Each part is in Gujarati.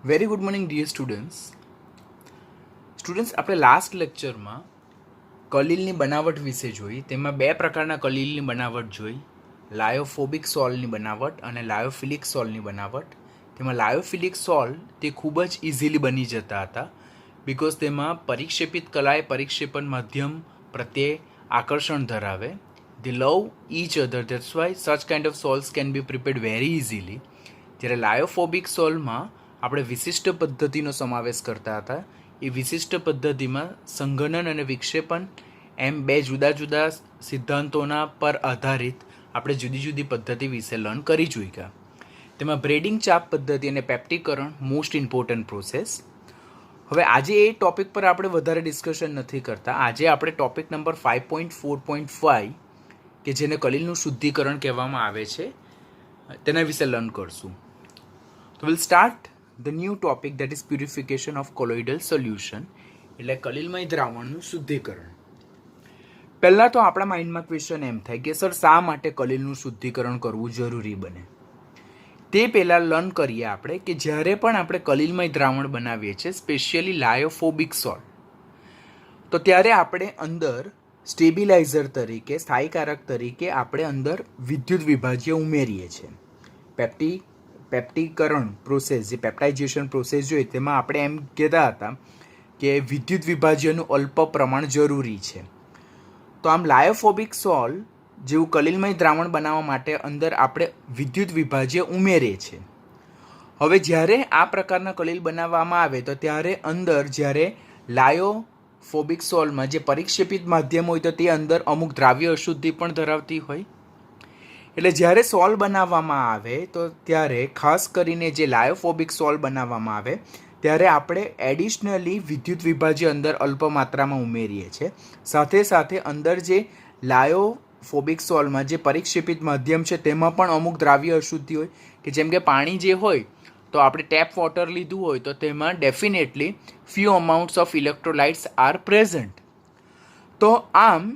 Very good morning dear students આપણે લાસ્ટ લેક્ચરમાં કલીલની બનાવટ વિશે જોઈ. તેમાં બે પ્રકારના કલીલની બનાવટ જોઈ, લાયોફોબિક સોલ્ટની બનાવટ અને લાયોફિલિક સોલ્ટની બનાવટ. તેમાં લાયોફિલિક સોલ્ટ તે ખૂબ જ ઇઝીલી બની જતા હતા બિકોઝ તેમાં પરિક્ષેપિત કલાએ પરિક્ષેપણ માધ્યમ પ્રત્યે આકર્ષણ ધરાવે. they love each other, that's why such kind of salts can be prepared very easily. જ્યારે લાયોફોબિક સોલ્ટમાં આપણે વિશિષ્ટ પદ્ધતિનો સમાવેશ કરતા હતા. એ વિશિષ્ટ પદ્ધતિમાં સંઘનન અને વિક્ષેપણ એમ બે જુદા જુદા સિદ્ધાંતોના પર આધારિત આપણે જુદી જુદી પદ્ધતિ વિશે લર્ન કરી જોઈયા. તેમાં બ્રેડિંગ ચાપ પદ્ધતિ અને પેપ્ટીકરણ મોસ્ટ ઇમ્પોર્ટન્ટ પ્રોસેસ. હવે આજે એ ટોપિક પર આપણે વધારે ડિસ્કશન નથી કરતા. આજે આપણે ટોપિક નંબર 5.4.5 કે જેને કલીલનું શુદ્ધિકરણ કહેવામાં આવે છે તેના વિશે લર્ન કરશું. તો will start the new topic that is purification of colloidal solution, એટલે કલીલમય દ્રાવણનું શુદ્ધિકરણ. પહેલાં તો આપણા માઇન્ડમાં ક્વેશ્ચન એમ થાય કે સર શા માટે કલીલનું શુદ્ધિકરણ કરવું જરૂરી બને. તે પહેલાં લર્ન કરીએ આપણે કે જ્યારે પણ આપણે કલીલમય દ્રાવણ બનાવીએ છીએ, સ્પેશિયલી લાયોફોબિક સોલ્ટ, તો ત્યારે આપણે અંદર સ્ટેબિલાઇઝર તરીકે, સ્થાયીકારક તરીકે આપણે અંદર વિદ્યુત વિભાજ્ય ઉમેરીએ છીએ. પેપ્ટીકરણ પ્રોસેસ, જે પેપ્ટાઇઝેશન પ્રોસેસ જોઈએ તેમાં આપણે એમ કહેતા હતા કે વિદ્યુત વિભાજ્યનું અલ્પ પ્રમાણ જરૂરી છે. તો આમ લાયોફોબિક સોલ્ટ જેવું કલીલમય દ્રાવણ બનાવવા માટે અંદર આપણે વિદ્યુત વિભાજ્ય ઉમેરીએ છીએ. હવે જ્યારે આ પ્રકારના કલીલ બનાવવામાં આવે તો ત્યારે અંદર જ્યારે લાયોફોબિક સોલ્ટમાં જે પરિક્ષેપિત માધ્યમ હોય તો તે અંદર અમુક દ્રાવ્ય અશુદ્ધિ પણ ધરાવતી હોય. એટલે જ્યારે સોલ્ટ બનાવવામાં આવે તો ત્યારે ખાસ કરીને જે લાયોફોબિક સોલ્ટ બનાવવામાં આવે ત્યારે આપણે એડિશનલી વિદ્યુત વિભાજ્ય અંદર અલ્પ માત્રામાં ઉમેરીએ છીએ. સાથે સાથે અંદર જે લાયોફોબિક સોલ્ટમાં જે પરિક્ષેપિત માધ્યમ છે તેમાં પણ અમુક દ્રાવ્ય અશુદ્ધિ હોય કે જેમ કે પાણી જે હોય તો આપણે ટેપ વોટર લીધું હોય તો તેમાં definitely few amounts of electrolytes are present. તો આમ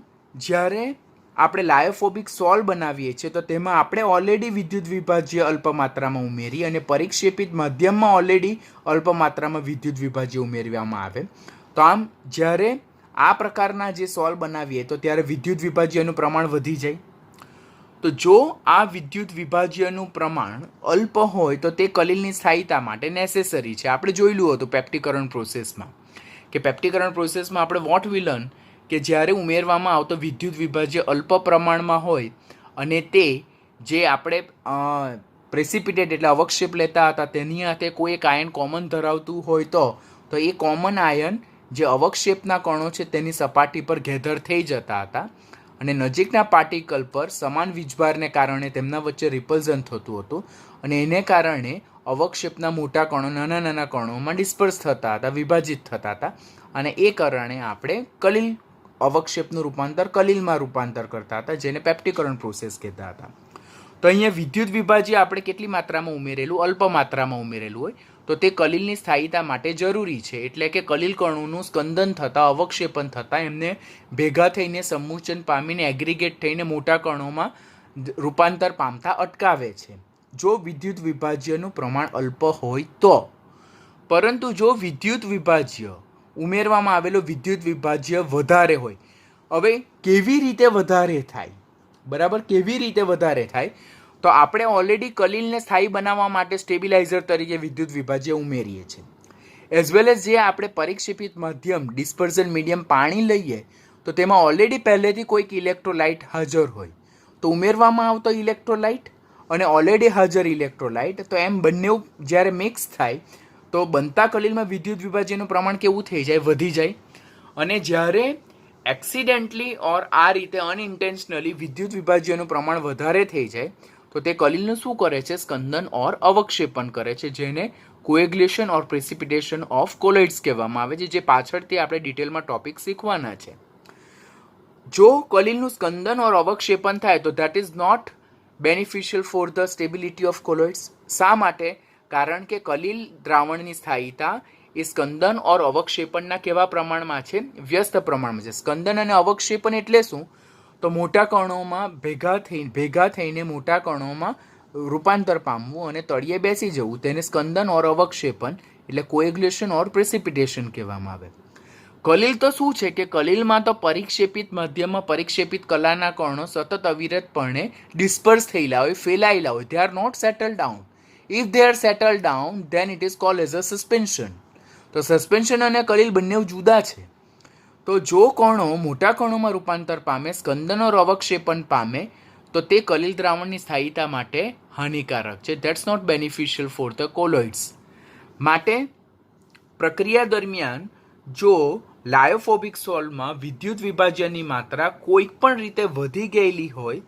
જ્યારે આપણે લાયોફોબિક સોલ્ટ બનાવીએ છીએ તો તેમાં આપણે ઓલરેડી વિદ્યુત વિભાજ્ય અલ્પ માત્રામાં ઉમેરી અને પરિક્ષેપિત માધ્યમમાં ઓલરેડી અલ્પ માત્રામાં વિદ્યુત વિભાજ્ય ઉમેરવામાં આવે. તો આમ જ્યારે આ પ્રકારના જે સોલ્ટ બનાવીએ તો ત્યારે વિદ્યુત વિભાજ્યનું પ્રમાણ વધી જાય. તો જો આ વિદ્યુત વિભાજ્યનું પ્રમાણ અલ્પ હોય તો તે કલીલની સ્થાયીતા માટે નેસેસરી છે. આપણે જોયેલું હતું પેપ્ટીકરણ પ્રોસેસમાં કે પેપ્ટીકરણ પ્રોસેસમાં આપણે વોટ વી લર્ન કે જ્યારે ઉમેરવામાં આવતો વિદ્યુત વિભાજ્ય અલ્પ પ્રમાણમાં હોય અને તે જે આપણે પ્રેસિપિટેટ એટલે અવક્ષેપ લેતા હતા તેની સાથે કોઈ એક આયન કોમન ધરાવતું હોય તો એ કોમન આયન જે અવક્ષેપના કણો છે તેની સપાટી પર ગેધર થઈ જતા હતા અને નજીકના પાર્ટિકલ પર સમાન વીજભારને કારણે તેમના વચ્ચે રિપલ્ઝન થતું હતું અને એને કારણે અવક્ષેપના મોટા કણો નાના નાના કણોમાં ડિસ્પર્સ થતા હતા, વિભાજિત થતા હતા અને એ કારણે આપણે કલીલ અવક્ષેપનું રૂપાંતર કલીલમાં રૂપાંતર કરતા હતા, જેને પેપ્ટીકરણ પ્રોસેસ કહેતા હતા. તો અહીંયા વિદ્યુત વિભાજ્ય આપણે કેટલી માત્રામાં ઉમેરેલું? અલ્પ માત્રામાં ઉમેરેલું હોય તો તે કલીલની સ્થાયીતા માટે જરૂરી છે. એટલે કે કલીલ કણોનું સ્કંદન થતાં, અવક્ષેપણ થતાં એમને ભેગા થઈને સમૂચન પામીને એગ્રીગેટ થઈને મોટા કણોમાં રૂપાંતર પામતા અટકાવે છે જો વિદ્યુત વિભાજ્યનું પ્રમાણ અલ્પ હોય તો. પરંતુ જો વિદ્યુત વિભાજ્ય ઉમેરવામાં આવેલો વિદ્યુત વિભાજ્ય વધારે હોય, હવે કેવી રીતે વધારે થાય? બરાબર, કેવી રીતે વધારે થાય? તો આપણે ઓલરેડી કલીલને સ્થાયી બનાવવા માટે સ્ટેબિલાઇઝર તરીકે વિદ્યુત વિભાજ્ય ઉમેરીએ છીએ. એઝ વેલ એઝ જે આપણે પરિક્ષેપિત માધ્યમ ડિસ્પર્ઝન મીડિયમ પાણી લઈએ તો તેમાં ઓલરેડી પહેલેથી કોઈક ઇલેક્ટ્રોલાઇટ હાજર હોય તો ઉમેરવામાં આવતો ઇલેક્ટ્રોલાઇટ અને ઓલરેડી હાજર ઇલેક્ટ્રોલાઇટ, તો એમ બંને જ્યારે મિક્સ થાય તો બનતા કલીલમાં વિદ્યુત વિભાજ્યનું પ્રમાણ કેવું થઈ જાય? વધી જાય. અને જ્યારે એક્સિડેન્ટલી ઓર આ રીતે અનઇન્ટેન્શનલી વિદ્યુત વિભાજ્યનું પ્રમાણ વધારે થઈ જાય તો તે કલીલનું શું કરે છે? સ્કંદન ઓર અવક્ષેપણ કરે છે, જેને કોએગ્યુલેશન ઓર પ્રેસિપિટેશન ઓફ કોલોઇડ્સ કહેવામાં આવે છે, જે પાછળથી આપણે ડિટેલમાં ટોપિક શીખવાના છે. જો કલીલનું સ્કંદન ઓર અવક્ષેપણ થાય તો that is not beneficial for the stability of colloids. શા માટે? કારણ કે કલીલ દ્રાવણની સ્થાયીતા એ સ્કંદન ઓર અવક્ષેપણના કેવા પ્રમાણમાં છે? વ્યસ્ત પ્રમાણમાં છે. સ્કંદન અને અવક્ષેપણ એટલે શું? તો મોટા કણોમાં ભેગા થઈને મોટા કણોમાં રૂપાંતર પામવું અને તળિયે બેસી જવું, તેને સ્કંદન ઓર અવક્ષેપણ એટલે કોએગ્યુલેશન ઓર પ્રેસિપિટેશન કહેવામાં આવે. કલીલ તો શું છે કે કલીલમાં તો પરિક્ષેપિત મધ્યમાં પરિક્ષેપિત કલાના કણો સતત અવિરતપણે ડિસ્પર્સ થયેલા હોય, ફેલાયેલા હોય. They are not settle down. If they are settle down then it is called as a suspension. તો સસ્પેન્શન અને કલીલ બંને જુદા છે. તો જો કણો મોટા કણોમાં રૂપાંતર પામે, સ્કંદન ઓર અવક્ષેપણ પામે, તો તે કલીલ દ્રાવણની સ્થાયીતા માટે હાનિકારક છે. That's not beneficial for the colloids. માટે પ્રક્રિયા દરમિયાન જો લાયોફોબિક સોલ્ટમાં વિદ્યુત વિભાજનની માત્રા કોઈક પણ રીતે વધી ગયેલી હોય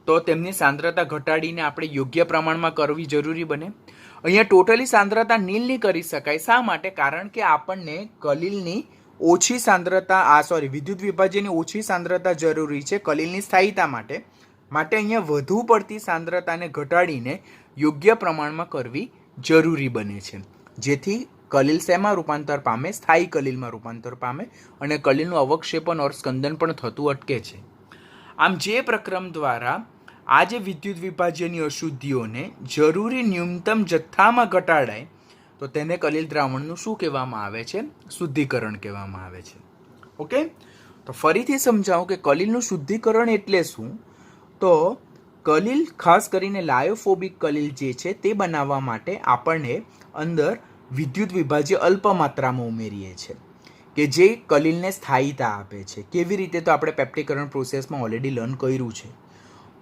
તો તેમની સાંદ્રતા ઘટાડીને આપણે યોગ્ય પ્રમાણમાં કરવી જરૂરી બને. અહીંયા ટોટલી સાંદ્રતા નીલ નહીં કરી શકાય. શા માટે? કારણ કે આપણને કલીલની ઓછી સાંદ્રતા વિદ્યુત વિભાજનની ઓછી સાંદ્રતા જરૂરી છે કલીલની સ્થાયીતા માટે. માટે અહીંયા વધુ પડતી સાંદ્રતાને ઘટાડીને યોગ્ય પ્રમાણમાં કરવી જરૂરી બને છે, જેથી કલીલ શેમાં રૂપાંતર પામે? સ્થાયી કલીલમાં રૂપાંતર પામે અને કલીલનું અવક્ષેપણ ઓર સ્કંદન પણ થતું અટકે છે. આમ જે પ્રક્રમ દ્વારા આ જે વિદ્યુત વિભાજનની અશુદ્ધિઓને જરૂરી ન્યૂનતમ જથ્થામાં ઘટાડાય તો તેને કલીલ દ્રાવણનું શું કહેવામાં આવે છે? શુદ્ધિકરણ કહેવામાં આવે છે. ઓકે, તો ફરીથી સમજાવું કે કલીલનું શુદ્ધિકરણ એટલે શું. તો કલીલ ખાસ કરીને લાયોફોબિક કલીલ જે છે તે બનાવવા માટે આપણને અંદર વિદ્યુત વિભાજ્ય અલ્પ માત્રામાં ઉમેરીએ છીએ કે જે કલીલને સ્થાયીતા આપે છે. કેવી રીતે? તો આપણે પેપ્ટીકરણ પ્રોસેસમાં ઓલરેડી લર્ન કર્યું છે.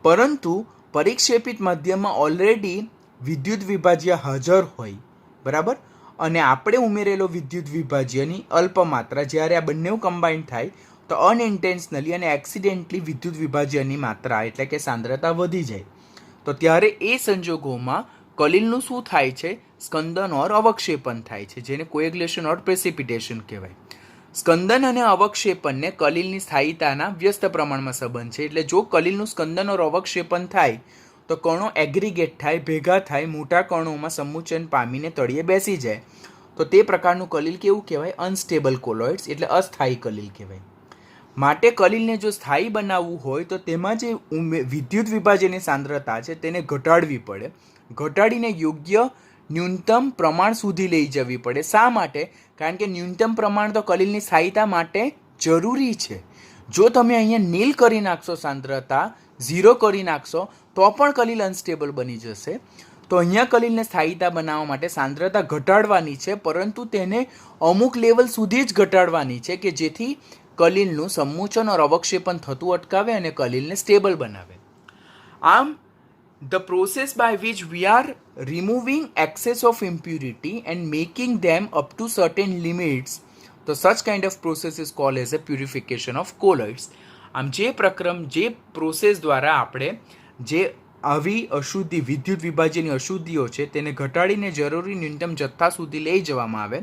પરંતુ પરિક્ષેપિત માધ્યમમાં ઓલરેડી વિદ્યુત વિભાજ્ય હાજર હોય, બરાબર, અને આપણે ઉમેરેલો વિદ્યુત વિભાજ્યની અલ્પ માત્રા જ્યારે આ બંને કમ્બાઈન થાય તો અનઇન્ટેન્શનલી અને એક્સિડેન્ટલી વિદ્યુત વિભાજ્યની માત્રા એટલે કે સાંદ્રતા વધી જાય. તો ત્યારે એ સંજોગોમાં કલીલનું શું થાય છે? સ્કંદન ઓર અવક્ષેપણ થાય છે, જેને કોએગ્યુલેશન ઓર પ્રેસિપિટેશન કહેવાય. સ્કંદન અને અવક્ષેપણને કલીલની સ્થાયીતાના વ્યસ્ત પ્રમાણમાં સંબંધ છે. એટલે જો કલીલનું સ્કંદન ઓર અવક્ષેપણ થાય તો કણો એગ્રીગેટ થાય, ભેગા થાય, મોટા કણોમાં સમુચન પામીને તળિયે બેસી જાય. તો તે પ્રકારનું કલીલ કેવું કહેવાય? અનસ્ટેબલ કોલોઇડ્સ, એટલે અસ્થાયી કલીલ કહેવાય. માટે કલીલને જો સ્થાયી બનાવવું હોય તો તેમાં જે વિદ્યુત વિભાજનની સાંદ્રતા છે તેને ઘટાડવી પડે. ઘટાડીને યોગ્ય ન્યૂનતમ પ્રમાણ સુધી લઈ જવી પડે. શા માટે? કારણ કે ન્યૂનતમ પ્રમાણ તો કલીલની સ્થાયીતા માટે જરૂરી છે. જો તમે અહીંયા નીલ કરી નાખશો, સાંદ્રતા 0 કરી નાખશો તો પણ કલીલ અનસ્ટેબલ બની જશે. તો અહીંયા કલીલને સ્થાયીતા બનાવવા માટે સાંદ્રતા ઘટાડવાની છે, પરંતુ તેને અમુક લેવલ સુધી જ ઘટાડવાની છે કે જેથી કલીલનું સમુચન ઓર અવક્ષેપણ થતું અટકાવે અને કલીલને સ્ટેબલ બનાવે. આમ the process by which we are removing excess of impurity and making them up to certain limits, so such kind of process is called as a purification of colloids. આમ જે પ્રોસેસ દ્વારા આપણે જે આવી અશુદ્ધિ વિદ્યુત વિભાજનની અશુદ્ધિઓ છે તેને ઘટાડીને જરૂરી ન્યૂનતમ જથ્થા સુધી લઈ જવામાં આવે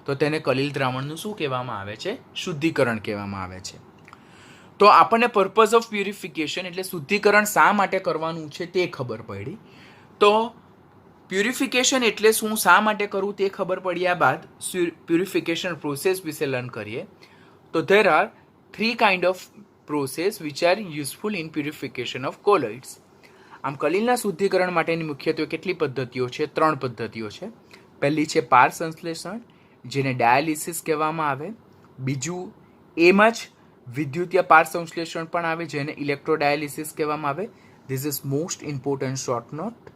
તો તેને કલીલ દ્રાવણનું શું કહેવામાં આવે છે? શુદ્ધિકરણ કહેવામાં આવે છે. તો આપણને પર્પઝ ઓફ પ્યુરિફિકેશન એટલે શુદ્ધિકરણ શા માટે કરવાનું છે તે ખબર પડી. તો પ્યુરિફિકેશન એટલે શું, શા માટે કરવું તે ખબર પડ્યા બાદ પ્યુરિફિકેશન પ્રોસેસ વિશે લર્ન કરીએ. તો there are 3 kind of process which are useful in purification of colloids. આમ કલીલના શુદ્ધિકરણ માટેની મુખ્યત્વે કેટલી પદ્ધતિઓ છે? 3 પદ્ધતિઓ છે. પહેલી છે પાર સંશ્લેષણ, જેને ડાયાલિસિસ કહેવામાં આવે. બીજું એમાં જ વિદ્યુતીય પાર સંશ્લેષણ પણ આવે, જેને ઇલેક્ટ્રોડાયાલિસિસ કહેવામાં આવે. This is most important short note.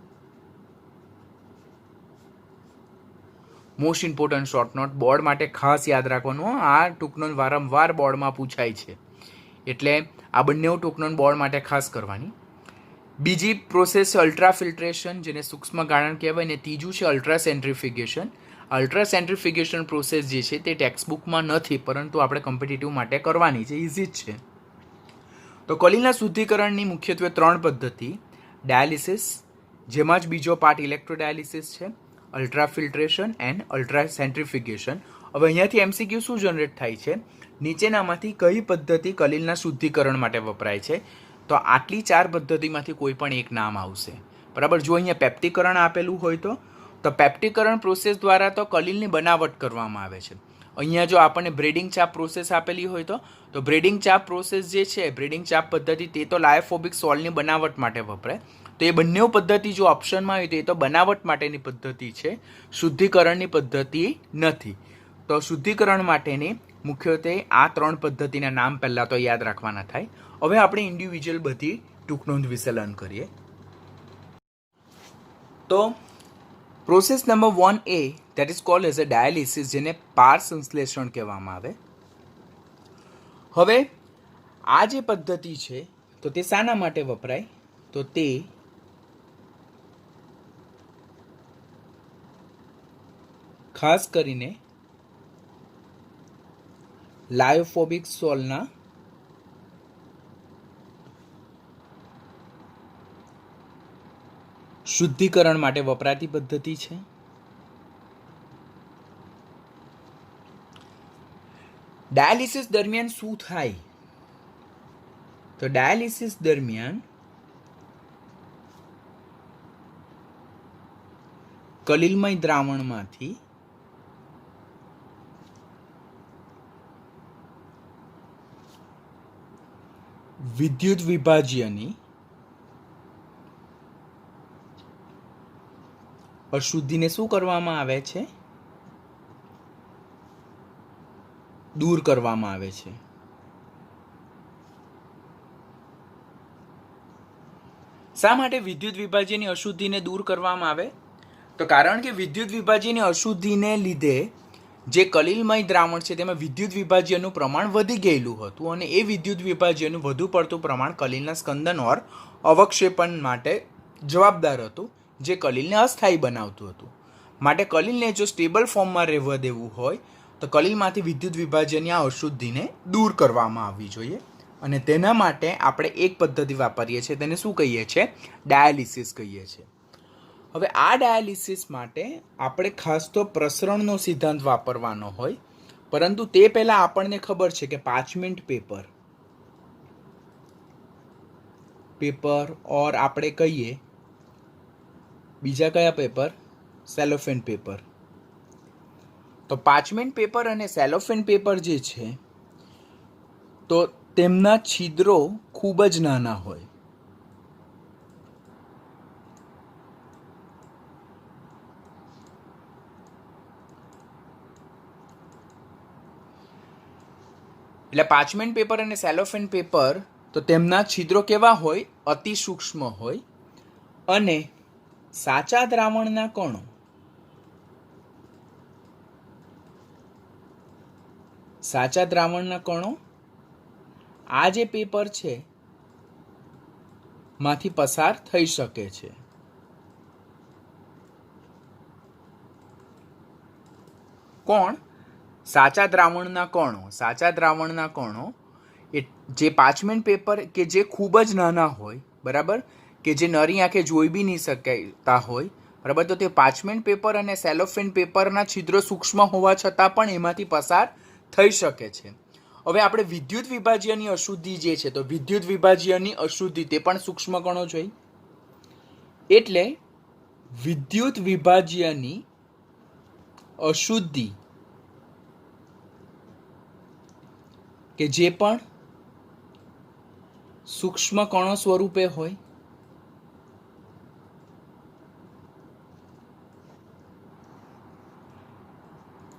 Most important short note board માટે ખાસ યાદ રાખવાનું. આ ટૂંકનોંધ વારંવાર બોર્ડમાં પૂછાય છે, એટલે આ બંને ટૂંકનોંધ બોર્ડ માટે ખાસ કરવાની. બીજી પ્રોસેસ છે અલ્ટ્રા ફિલ્ટ્રેશન, જેને સૂક્ષ્મ ગાળણ કહેવાય, અને ત્રીજું છે ultra centrifugation. Ultra centrifugation process જે છે તે ટેક્સ્ટબુકમાં નથી, પરંતુ આપણે કોમ્પિટિટિવ માટે કરવાની છે, ઇઝી જ છે. તો કલીલના શુદ્ધિકરણની મુખ્યત્વે 3 પદ્ધતિ: ડાયાલિસિસ, જેમાં જ બીજો પાર્ટ ઇલેક્ટ્રોડાયાલિસિસ છે, ultra filtration and ultra centrifugation. હવે અહીંયાથી એમસીક્યુ શું જનરેટ થાય છે? નીચેનામાંથી કઈ પદ્ધતિ કલીલના શુદ્ધિકરણ માટે વપરાય છે? તો આટલી 4 પદ્ધતિમાંથી કોઈ પણ એક નામ આવશે, બરાબર. જો અહીંયા પેપ્ટીકરણ આપેલું હોય તો પેપ્ટીકરણ પ્રોસેસ દ્વારા તો કલીલની બનાવટ કરવામાં આવે છે. અહીંયા જો આપણને બ્રેડિંગ ચાપ પ્રોસેસ આપેલી હોય તો બ્રેડિંગ ચાપ પ્રોસેસ જે છે, બ્રેડિંગ ચાપ પદ્ધતિ, તે તો લાયોફોબિક સોલ્ટની બનાવટ માટે વપરાય. તો એ બંને પદ્ધતિ જો ઓપ્શનમાં આવી તો એ તો બનાવટ માટેની પદ્ધતિ છે, શુદ્ધિકરણની પદ્ધતિ નથી. તો શુદ્ધિકરણ માટેની મુખ્યત્વે આ 3 પદ્ધતિના નામ પહેલાં તો યાદ રાખવાના થાય. હવે આપણે ઇન્ડિવિજ્યુઅલ બધી ટૂંકનોંધ વિશે લર્ન કરીએ. તો process number 1A that is called as a dialysis, જેને પાર સંશ્લેષણ કહેવામાં આવે. હવે આ જે પદ્ધતિ છે તો તે શાના માટે વપરાય? તો તે ખાસ કરીને લાયોફોબિક સોલના શુદ્ધિકરણ માટે વપરાતી પદ્ધતિ છે. ડાયાલિસિસ દરમિયાન શું થાય? તો ડાયાલિસિસ દરમિયાન કલિલમય દ્રાવણમાંથી વિદ્યુત વિભાજ્યની અશુદ્ધિને શું કરવામાં આવે છે? દૂર કરવામાં આવે છે. શા માટે વિદ્યુત વિભાજ્યની અશુદ્ધિને દૂર કરવામાં આવે? તો કારણ કે વિદ્યુત વિભાજ્યની અશુદ્ધિને લીધે જે કલિલમય દ્રાવણ છે તેમાં વિદ્યુત વિભાજ્યનું પ્રમાણ વધી ગયેલું હતું અને એ વિદ્યુત વિભાજ્યનું વધુ પડતું પ્રમાણ કલિલના સ્કંદન ઓર અવક્ષેપણ માટે જવાબદાર હતું, જે કલિલને અસ્થાયી બનાવતું હતું. માટે કલિલને જો સ્ટેબલ ફોર્મમાં રહેવા દેવું હોય તો કલિલમાંથી વિદ્યુત વિભાજનની આ અશુદ્ધિને દૂર કરવામાં આવવી જોઈએ. અને તેના માટે આપણે એક પદ્ધતિ વાપરીએ છીએ, તેને શું કહીએ છીએ? ડાયાલિસિસ કહીએ છીએ. હવે આ ડાયાલિસિસ માટે આપણે ખાસ તો પ્રસરણનો સિદ્ધાંત વાપરવાનો હોય, પરંતુ તે પહેલાં આપણને ખબર છે કે પાર્ચમેન્ટ પેપર ઓર આપણે કહીએ બીજા કયા પેપર? Cellophane paper. તો પાર્ચમેન્ટ પેપર અને સેલોફેન પેપર જે છે તો તેમના છિદ્રો ખૂબ જ નાના હોય. એટલે પાર્ચમેન્ટ પેપર અને સેલોફેન પેપર તો તેમના છિદ્રો કેવા હોય? અતિ સૂક્ષ્મ હોય. અને સાચા દ્રાવણના કણો આ જે પેપર છે માંથી પસાર થઈ શકે છે. કોણ? સાચા દ્રાવણના કણો એ જે પાર્ચમેન્ટ પેપર કે જે ખૂબ જ નાના હોય, બરાબર, કે જે નરી આંખે જોઈ બી નહીં શકતા હોય, બરાબર, તો તે પાર્ચમેન્ટ પેપર અને સેલોફેન પેપરના છિદ્રો સૂક્ષ્મ હોવા છતાં પણ એમાંથી પસાર થઈ શકે છે. હવે આપણે વિદ્યુત વિભાજ્યની અશુદ્ધિ જે છે તો વિદ્યુત વિભાજ્યની અશુદ્ધિ તે પણ સૂક્ષ્મ કણો જોઈ. એટલે વિદ્યુત વિભાજ્યની અશુદ્ધિ કે જે પણ સૂક્ષ્મ કણો સ્વરૂપે હોય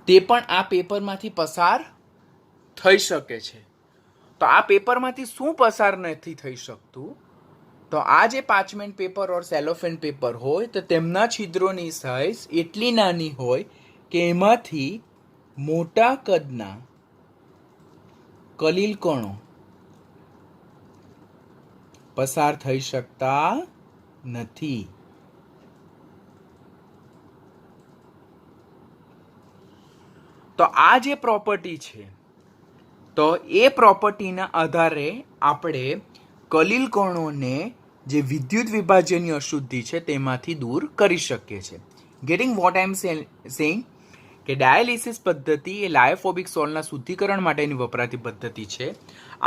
તે પણ આ પેપરમાંથી પસાર થઈ શકે છે. તો આ પેપરમાંથી શું પસાર નથી થઈ શકતું? તો આ જે પાર્ચમેન્ટ પેપર ઓર સેલોફેન પેપર હોય તો તેમના છિદ્રોની સાઇઝ એટલી નાની હોય કે એમાંથી મોટા કદના કલિલ કણો પસાર થઈ શકતા નથી. તો આ જે પ્રોપર્ટી છે તો એ પ્રોપર્ટીના આધારે આપણે કલિલ કણોને જે વિદ્યુત વિભાજનની અશુદ્ધિ છે તેમાંથી દૂર કરી શકીએ છીએ. Getting what I am saying કે ડાયાલિસિસ પદ્ધતિ એ લાયોફોબિક સોલ્ટના શુદ્ધિકરણ માટેની વપરાતી પદ્ધતિ છે.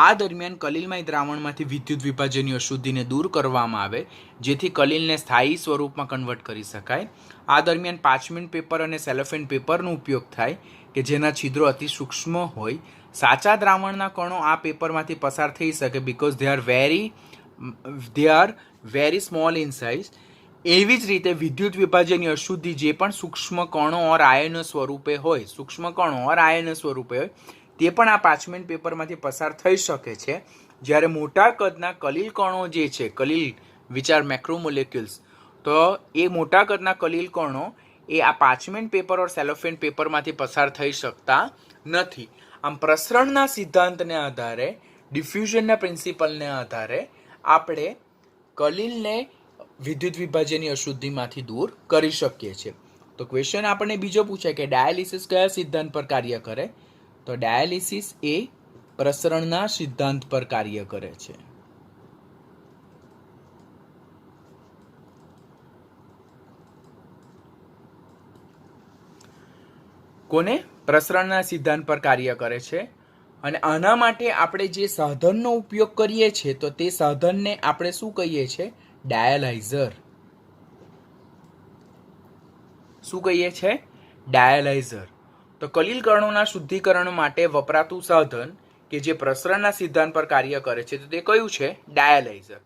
આ દરમિયાન કલિલમય દ્રાવણમાંથી વિદ્યુત વિભાજનની અશુદ્ધિને દૂર કરવામાં આવે જેથી કલિલને સ્થાયી સ્વરૂપમાં કન્વર્ટ કરી શકાય. આ દરમિયાન પાર્ચમેન્ટ પેપર અને સેલોફેન પેપરનો ઉપયોગ થાય કે જેના છિદ્રો અતિ સૂક્ષ્મ હોય. સાચા દ્રાવણના કણો આ પેપરમાંથી પસાર થઈ શકે because they are very they are very small in size. એવી જ રીતે વિદ્યુત વિભાજનની અશુદ્ધિ જે પણ સૂક્ષ્મ કણો ઓર આયન સ્વરૂપે હોય, સૂક્ષ્મ કણો ઓર આયન સ્વરૂપે હોય, તે પણ આ પાર્ચમેન્ટ પેપરમાંથી પસાર થઈ શકે છે. જ્યારે મોટા કદના કલીલ કણો જે છે, કલીલ વિચ આર મેક્રોમોલેક્યુલ્સ, તો એ મોટા કદના કલીલ કણો એ આ પાર્ચમેન્ટ પેપર ઓર સેલોફેન પેપરમાંથી પસાર થઈ શકતા નથી. આમ પ્રસરણના સિદ્ધાંતને આધારે, ડિફ્યુઝનના પ્રિન્સિપલને આધારે આપણે કલીલને વિદ્યુત વિભાજનની અશુદ્ધિમાંથી દૂર કરી શકીએ છીએ. તો ક્વેશ્ચન આપણને બીજો પૂછાય કે ડાયાલિસિસ કયા સિદ્ધાંત પર કાર્ય કરે? તો ડાયાલિસિસ એ પ્રસરણના સિદ્ધાંત પર કાર્ય કરે છે. કોને? પ્રસરણના સિદ્ધાંત પર કાર્ય કરે છે. અને આના માટે આપણે જે સાધનનો ઉપયોગ કરીએ છીએ તો તે સાધનને આપણે શું કહીએ છીએ? ડાયાલાઇઝર. શું કહીએ છીએ? ડાયાલાઇઝર. તો કલીલ કણોના શુદ્ધિકરણ માટે વપરાતું સાધન કે જે પ્રસરણના સિદ્ધાંત પર કાર્ય કરે છે તો તે કયું છે? ડાયાલાઇઝર.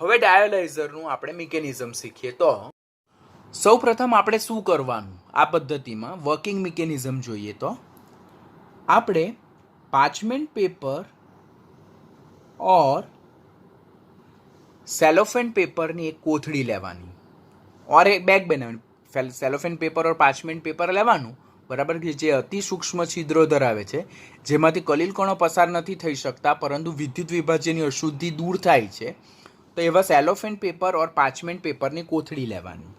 હવે ડાયાલાઇઝરનું આપણે મિકેનિઝમ શીખીએ. તો સૌ પ્રથમ આપણે શું કરવાનું? આ પદ્ધતિમાં વર્કિંગ મિકેનિઝમ જોઈએ તો આપણે પાર્ચમેન્ટ પેપર ઓર સેલોફેન પેપરની એક કોથળી લેવાની ઓર એક બેગ બનાવવાની. સેલોફેન પેપર ઓર પાર્ચમેન્ટ પેપર લેવાનું, બરાબર, કે જે અતિ સૂક્ષ્મ છિદ્રો ધરાવે છે, જેમાંથી કલીલ કણો પસાર નથી થઈ શકતા પરંતુ વિદ્યુત વિભાજનની અશુદ્ધિ દૂર થાય છે. તો એવા સેલોફેન પેપર ઓર પાર્ચમેન્ટ પેપરની કોથળી લેવાની.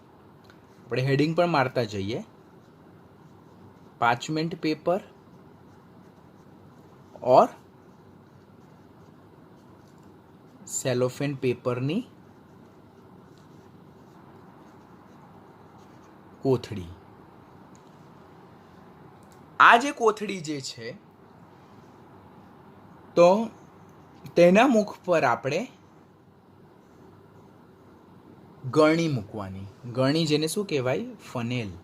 આપણે હેડિંગ પણ મારતા જઈએ. પાર્ચમેન્ટ પેપર और सेलोफेन पेपरनी कोथड़ी. આ જે કોથળી જે છે તો તેના મુખ પર આપણે ગળણી મૂકવાની. ગળણી જેને શું કહેવાય? ફનેલ.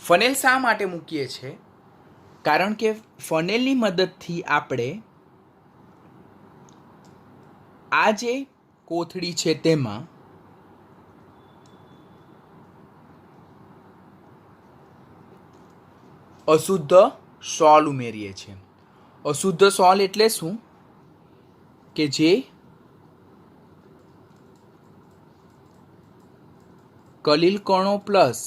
ફનેલ શા માટે મૂકીએ છીએ? કારણ કે ફનેલની મદદથી આપણે આ જે કોથળી છે તેમાં અશુદ્ધ સોલ ઉમેરીએ છીએ. અશુદ્ધ સોલ એટલે શું? કે જે કલીલ કણો પ્લસ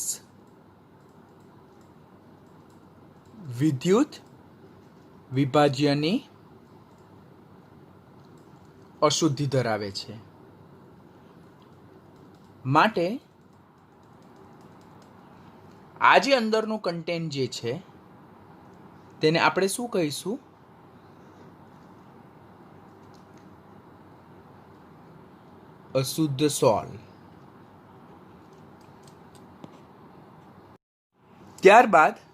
વિદ્યુત વિભાજ્યની અશુદ્ધિ ધરાવે છે. માટે આ જે અંદરનું કન્ટેન્ટ જે છે તેને આપણે શું કહીશું? અશુદ્ધ સોલ. ત્યારબાદ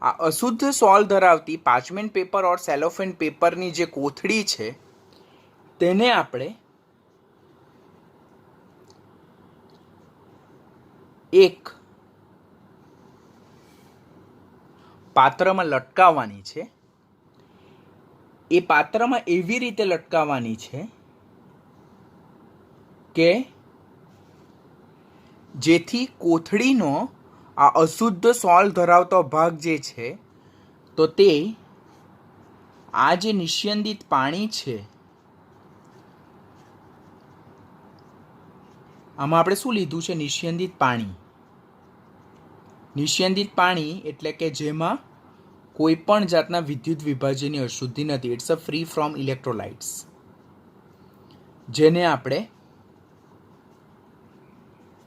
આ અશુદ્ધ સોલ ધરાવતી પાર્ચમેન્ટ પેપર ઓર સેલોફેન પેપરની જે કોથળી છે તેને આપણે એક પાત્રમાં લટકાવવાની છે. એ પાત્રમાં એવી રીતે લટકાવવાની છે કે જેથી કોથળીનો આ અશુદ્ધ સોલ ધરાવતો ભાગ જે છે તો તે આ જે નિસ્યંદિત પાણી છે આમાં આપણે શું લીધું છે? નિસ્યંદિત પાણી. નિસ્યંદિત પાણી એટલે કે જેમાં કોઈ પણ જાતના વિદ્યુત વિભાજનની અશુદ્ધિ નથી. It's a free from electrolytes, જેને આપણે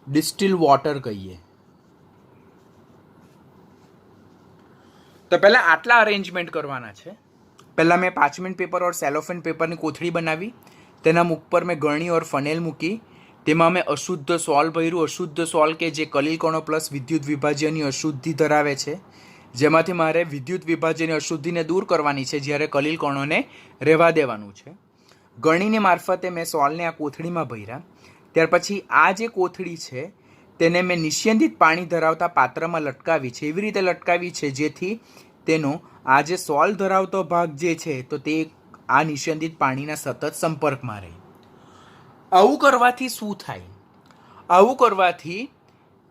ડિસ્ટિલ વોટર કહીએ. તો પહેલાં આટલા અરેન્જમેન્ટ કરવાના છે. પહેલાં મેં પાર્ચમેન્ટ પેપર ઓર સેલોફેન પેપરની કોથળી બનાવી, તેના મુખ પર મેં ગળણી ઓર ફનેલ મૂકી, તેમાં મેં અશુદ્ધ સોલ ભર્યું. અશુદ્ધ સોલ કે જે કલીલ કણો પ્લસ વિદ્યુત વિભાજનની અશુદ્ધિ ધરાવે છે, જેમાંથી મારે વિદ્યુત વિભાજનની અશુદ્ધિને દૂર કરવાની છે, જ્યારે કલીલ કણોને રહેવા દેવાનું છે. ગળણીની મારફતે મેં સોલને આ કોથળીમાં ભર્યા. ત્યાર પછી આ જે કોથળી છે તેને મેં નિસ્યંદિત પાણી ધરાવતા પાત્રમાં લટકાવી છે. એવી રીતે લટકાવી છે જેથી તેનો આ જે સોલ ધરાવતો ભાગ જે છે તો તે આ નિસ્યંદિત પાણીના સતત સંપર્કમાં રહે. આવું કરવાથી શું થાય? આવું કરવાથી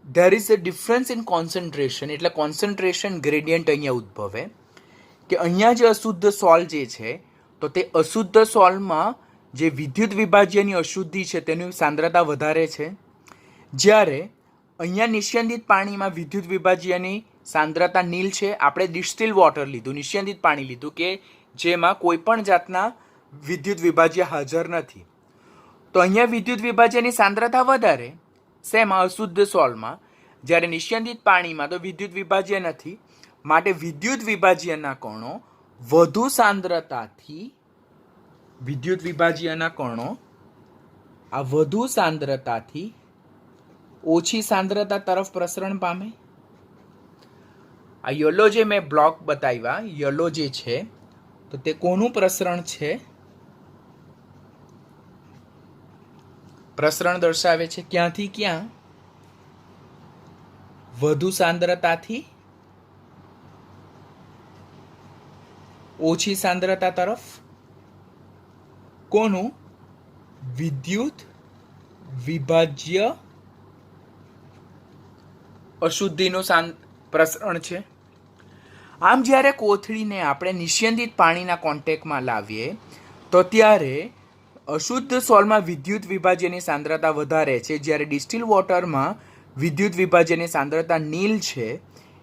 there is a difference in concentration, એટલે કોન્સન્ટ્રેશન ગ્રેડિયન્ટ અહીંયા ઉદ્ભવે કે અહીંયા જે અશુદ્ધ સોલ જે છે તો તે અશુદ્ધ સોલમાં જે વિદ્યુત વિભાજ્યની અશુદ્ધિ છે તેની સાંદ્રતા વધારે છે, જ્યારે અહીંયા નિસ્યંદિત પાણીમાં વિદ્યુત વિભાજ્યની સાંદ્રતા નીલ છે. આપણે ડિસ્ટિલ વોટર લીધું, નિસ્યંદિત પાણી લીધું કે જેમાં કોઈ પણ જાતના વિદ્યુત વિભાજ્ય હાજર નથી. તો અહીંયા વિદ્યુત વિભાજ્યની સાંદ્રતા વધારે શેમાં? અશુદ્ધ સોલમાં. જ્યારે નિસ્યંદિત પાણીમાં તો વિદ્યુત વિભાજ્ય નથી, માટે વિદ્યુત વિભાજ્યના કણો વધુ સાંદ્રતાથી વિદ્યુત વિભાજ્યના કણો આ વધુ સાંદ્રતાથી ઓછી સાંદ્રતા તરફ પ્રસરણ પામે. આ યલો જે મેં બ્લોક બતાવ્યા, યલો જે છે તો તે કોનું પ્રસરણ છે? પ્રસરણ દર્શાવે છે ક્યાંથી ક્યાં? વધુ સાંદ્રતાથી ઓછી સાંદ્રતા તરફ. કોનું? વિદ્યુત વિભાજ્ય અશુદ્ધિનું પ્રસરણ છે. આમ જ્યારે કોથળીને આપણે નિસ્યંદિત પાણીના કોન્ટેક્ટમાં લાવીએ તો ત્યારે અશુદ્ધ સોલમાં વિદ્યુત વિભાજ્યની સાંદ્રતા વધારે છે, જ્યારે ડિસ્ટિલ વોટરમાં વિદ્યુત વિભાજ્યની સાંદ્રતા નીલ છે.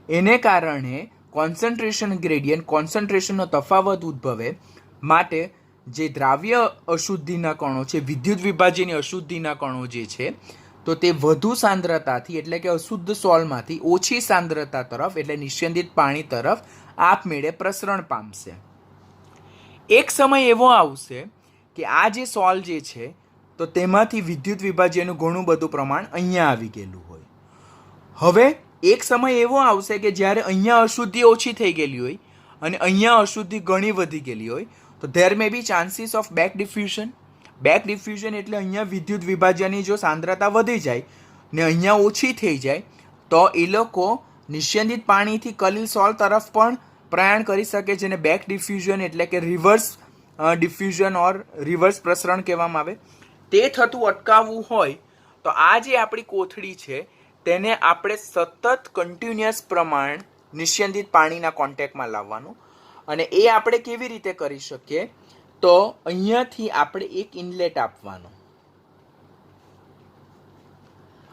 એને કારણે કોન્સન્ટ્રેશન ગ્રેડિયન્ટ, કોન્સન્ટ્રેશનનો તફાવત ઉદ્ભવે. માટે જે દ્રાવ્ય અશુદ્ધિના કણો છે, વિદ્યુત વિભાજ્યની અશુદ્ધિના કણો જે છે તો તે વધુ સાંદ્રતાથી એટલે કે અશુદ્ધ સોલમાંથી ઓછી સાંદ્રતા તરફ એટલે નિસ્યંદિત પાણી તરફ આપમેળે પ્રસરણ પામશે. એક સમય એવો આવશે કે આ જે સોલ જે છે તો તેમાંથી વિદ્યુત વિભાજ્યનું ઘણું બધું પ્રમાણ અહીંયા આવી ગયેલું હોય. હવે એક સમય એવો આવશે કે જ્યારે અહીંયા અશુદ્ધિ ઓછી થઈ ગયેલી હોય અને અહીંયા અશુદ્ધિ ઘણી વધી ગયેલી હોય, તો there may be chances of back diffusion. Back diffusion એટલે અહીંયા વિદ્યુત વિભાજ્યની જો સાંદ્રતા વધી જાય ને અહીંયા ઓછી થઈ જાય તો એ લોકો નિસ્યંદિત પાણીથી કલીલ સોલ તરફ પણ પ્રયાણ કરી શકે, જેને બેક ડિફ્યુઝન એટલે કે રિવર્સ ડિફ્યુઝન ઓર રિવર્સ પ્રસરણ કહેવામાં આવે. તે થતું અટકાવવું હોય તો આ જે આપણી કોથળી છે તેને આપણે સતત કન્ટિન્યુઅસ પ્રમાણ નિસ્યંદિત પાણીના કોન્ટેક્ટમાં લાવવાનું. અને એ આપણે કેવી રીતે કરી શકીએ? તો અહીંયાથી આપણે એક ઇનલેટ આપવાનો.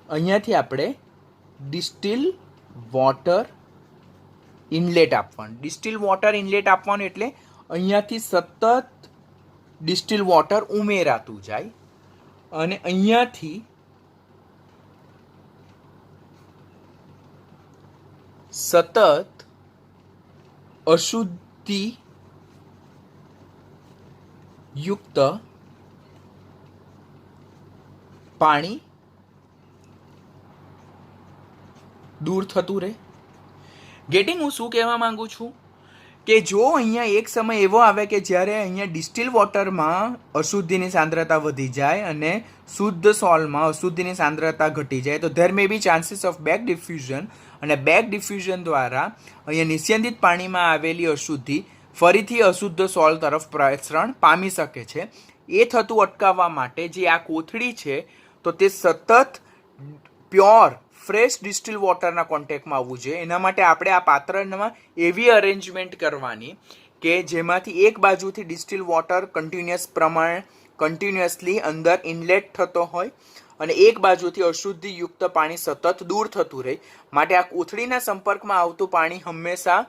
અહીંયાથી આપણે ડિસ્ટિલ વોટર ઇનલેટ આપવાનું. ડિસ્ટિલ વોટર ઇનલેટ આપવાનું એટલે અહીંયાથી સતત ડિસ્ટિલ વોટર ઉમેરાતું જાય અને અહીંયાથી સતત અશુદ્ધિ યુક્ત પાણી દૂર થતું રહે. ગેટિંગ? હું શું કહેવા માંગુ છું કે જો અહીંયા એક સમય એવો આવે કે જ્યારે અહીંયા ડિસ્ટિલ વોટરમાં અશુદ્ધિની સાંદ્રતા વધી જાય અને શુદ્ધ સોલમાં અશુદ્ધિની સાંદ્રતા ઘટી જાય, તો there may be chances of back diffusion. અને બેક ડિફ્યુઝન દ્વારા અહીંયા નિસ્યંદિત પાણીમાં આવેલી અશુદ્ધિ ફરીથી અશુદ્ધ સોલ તરફ પ્રસરણ પામી શકે છે. એ થતું અટકાવવા માટે જે આ કોથળી છે તો તે સતત પ્યોર ફ્રેશ ડિસ્ટિલ વોટરના કોન્ટેક્ટમાં આવવું જોઈએ. એના માટે આપણે આ પાત્રમાં એવી અરેન્જમેન્ટ કરવાની કે જેમાંથી એક બાજુથી ડિસ્ટિલ વોટર કન્ટિન્યુઅસલી અંદર ઇનલેટ થતો હોય અને એક બાજુથી અશુદ્ધિયુક્ત પાણી સતત દૂર થતું રહે. માટે આ કોથળીના સંપર્કમાં આવતું પાણી હંમેશા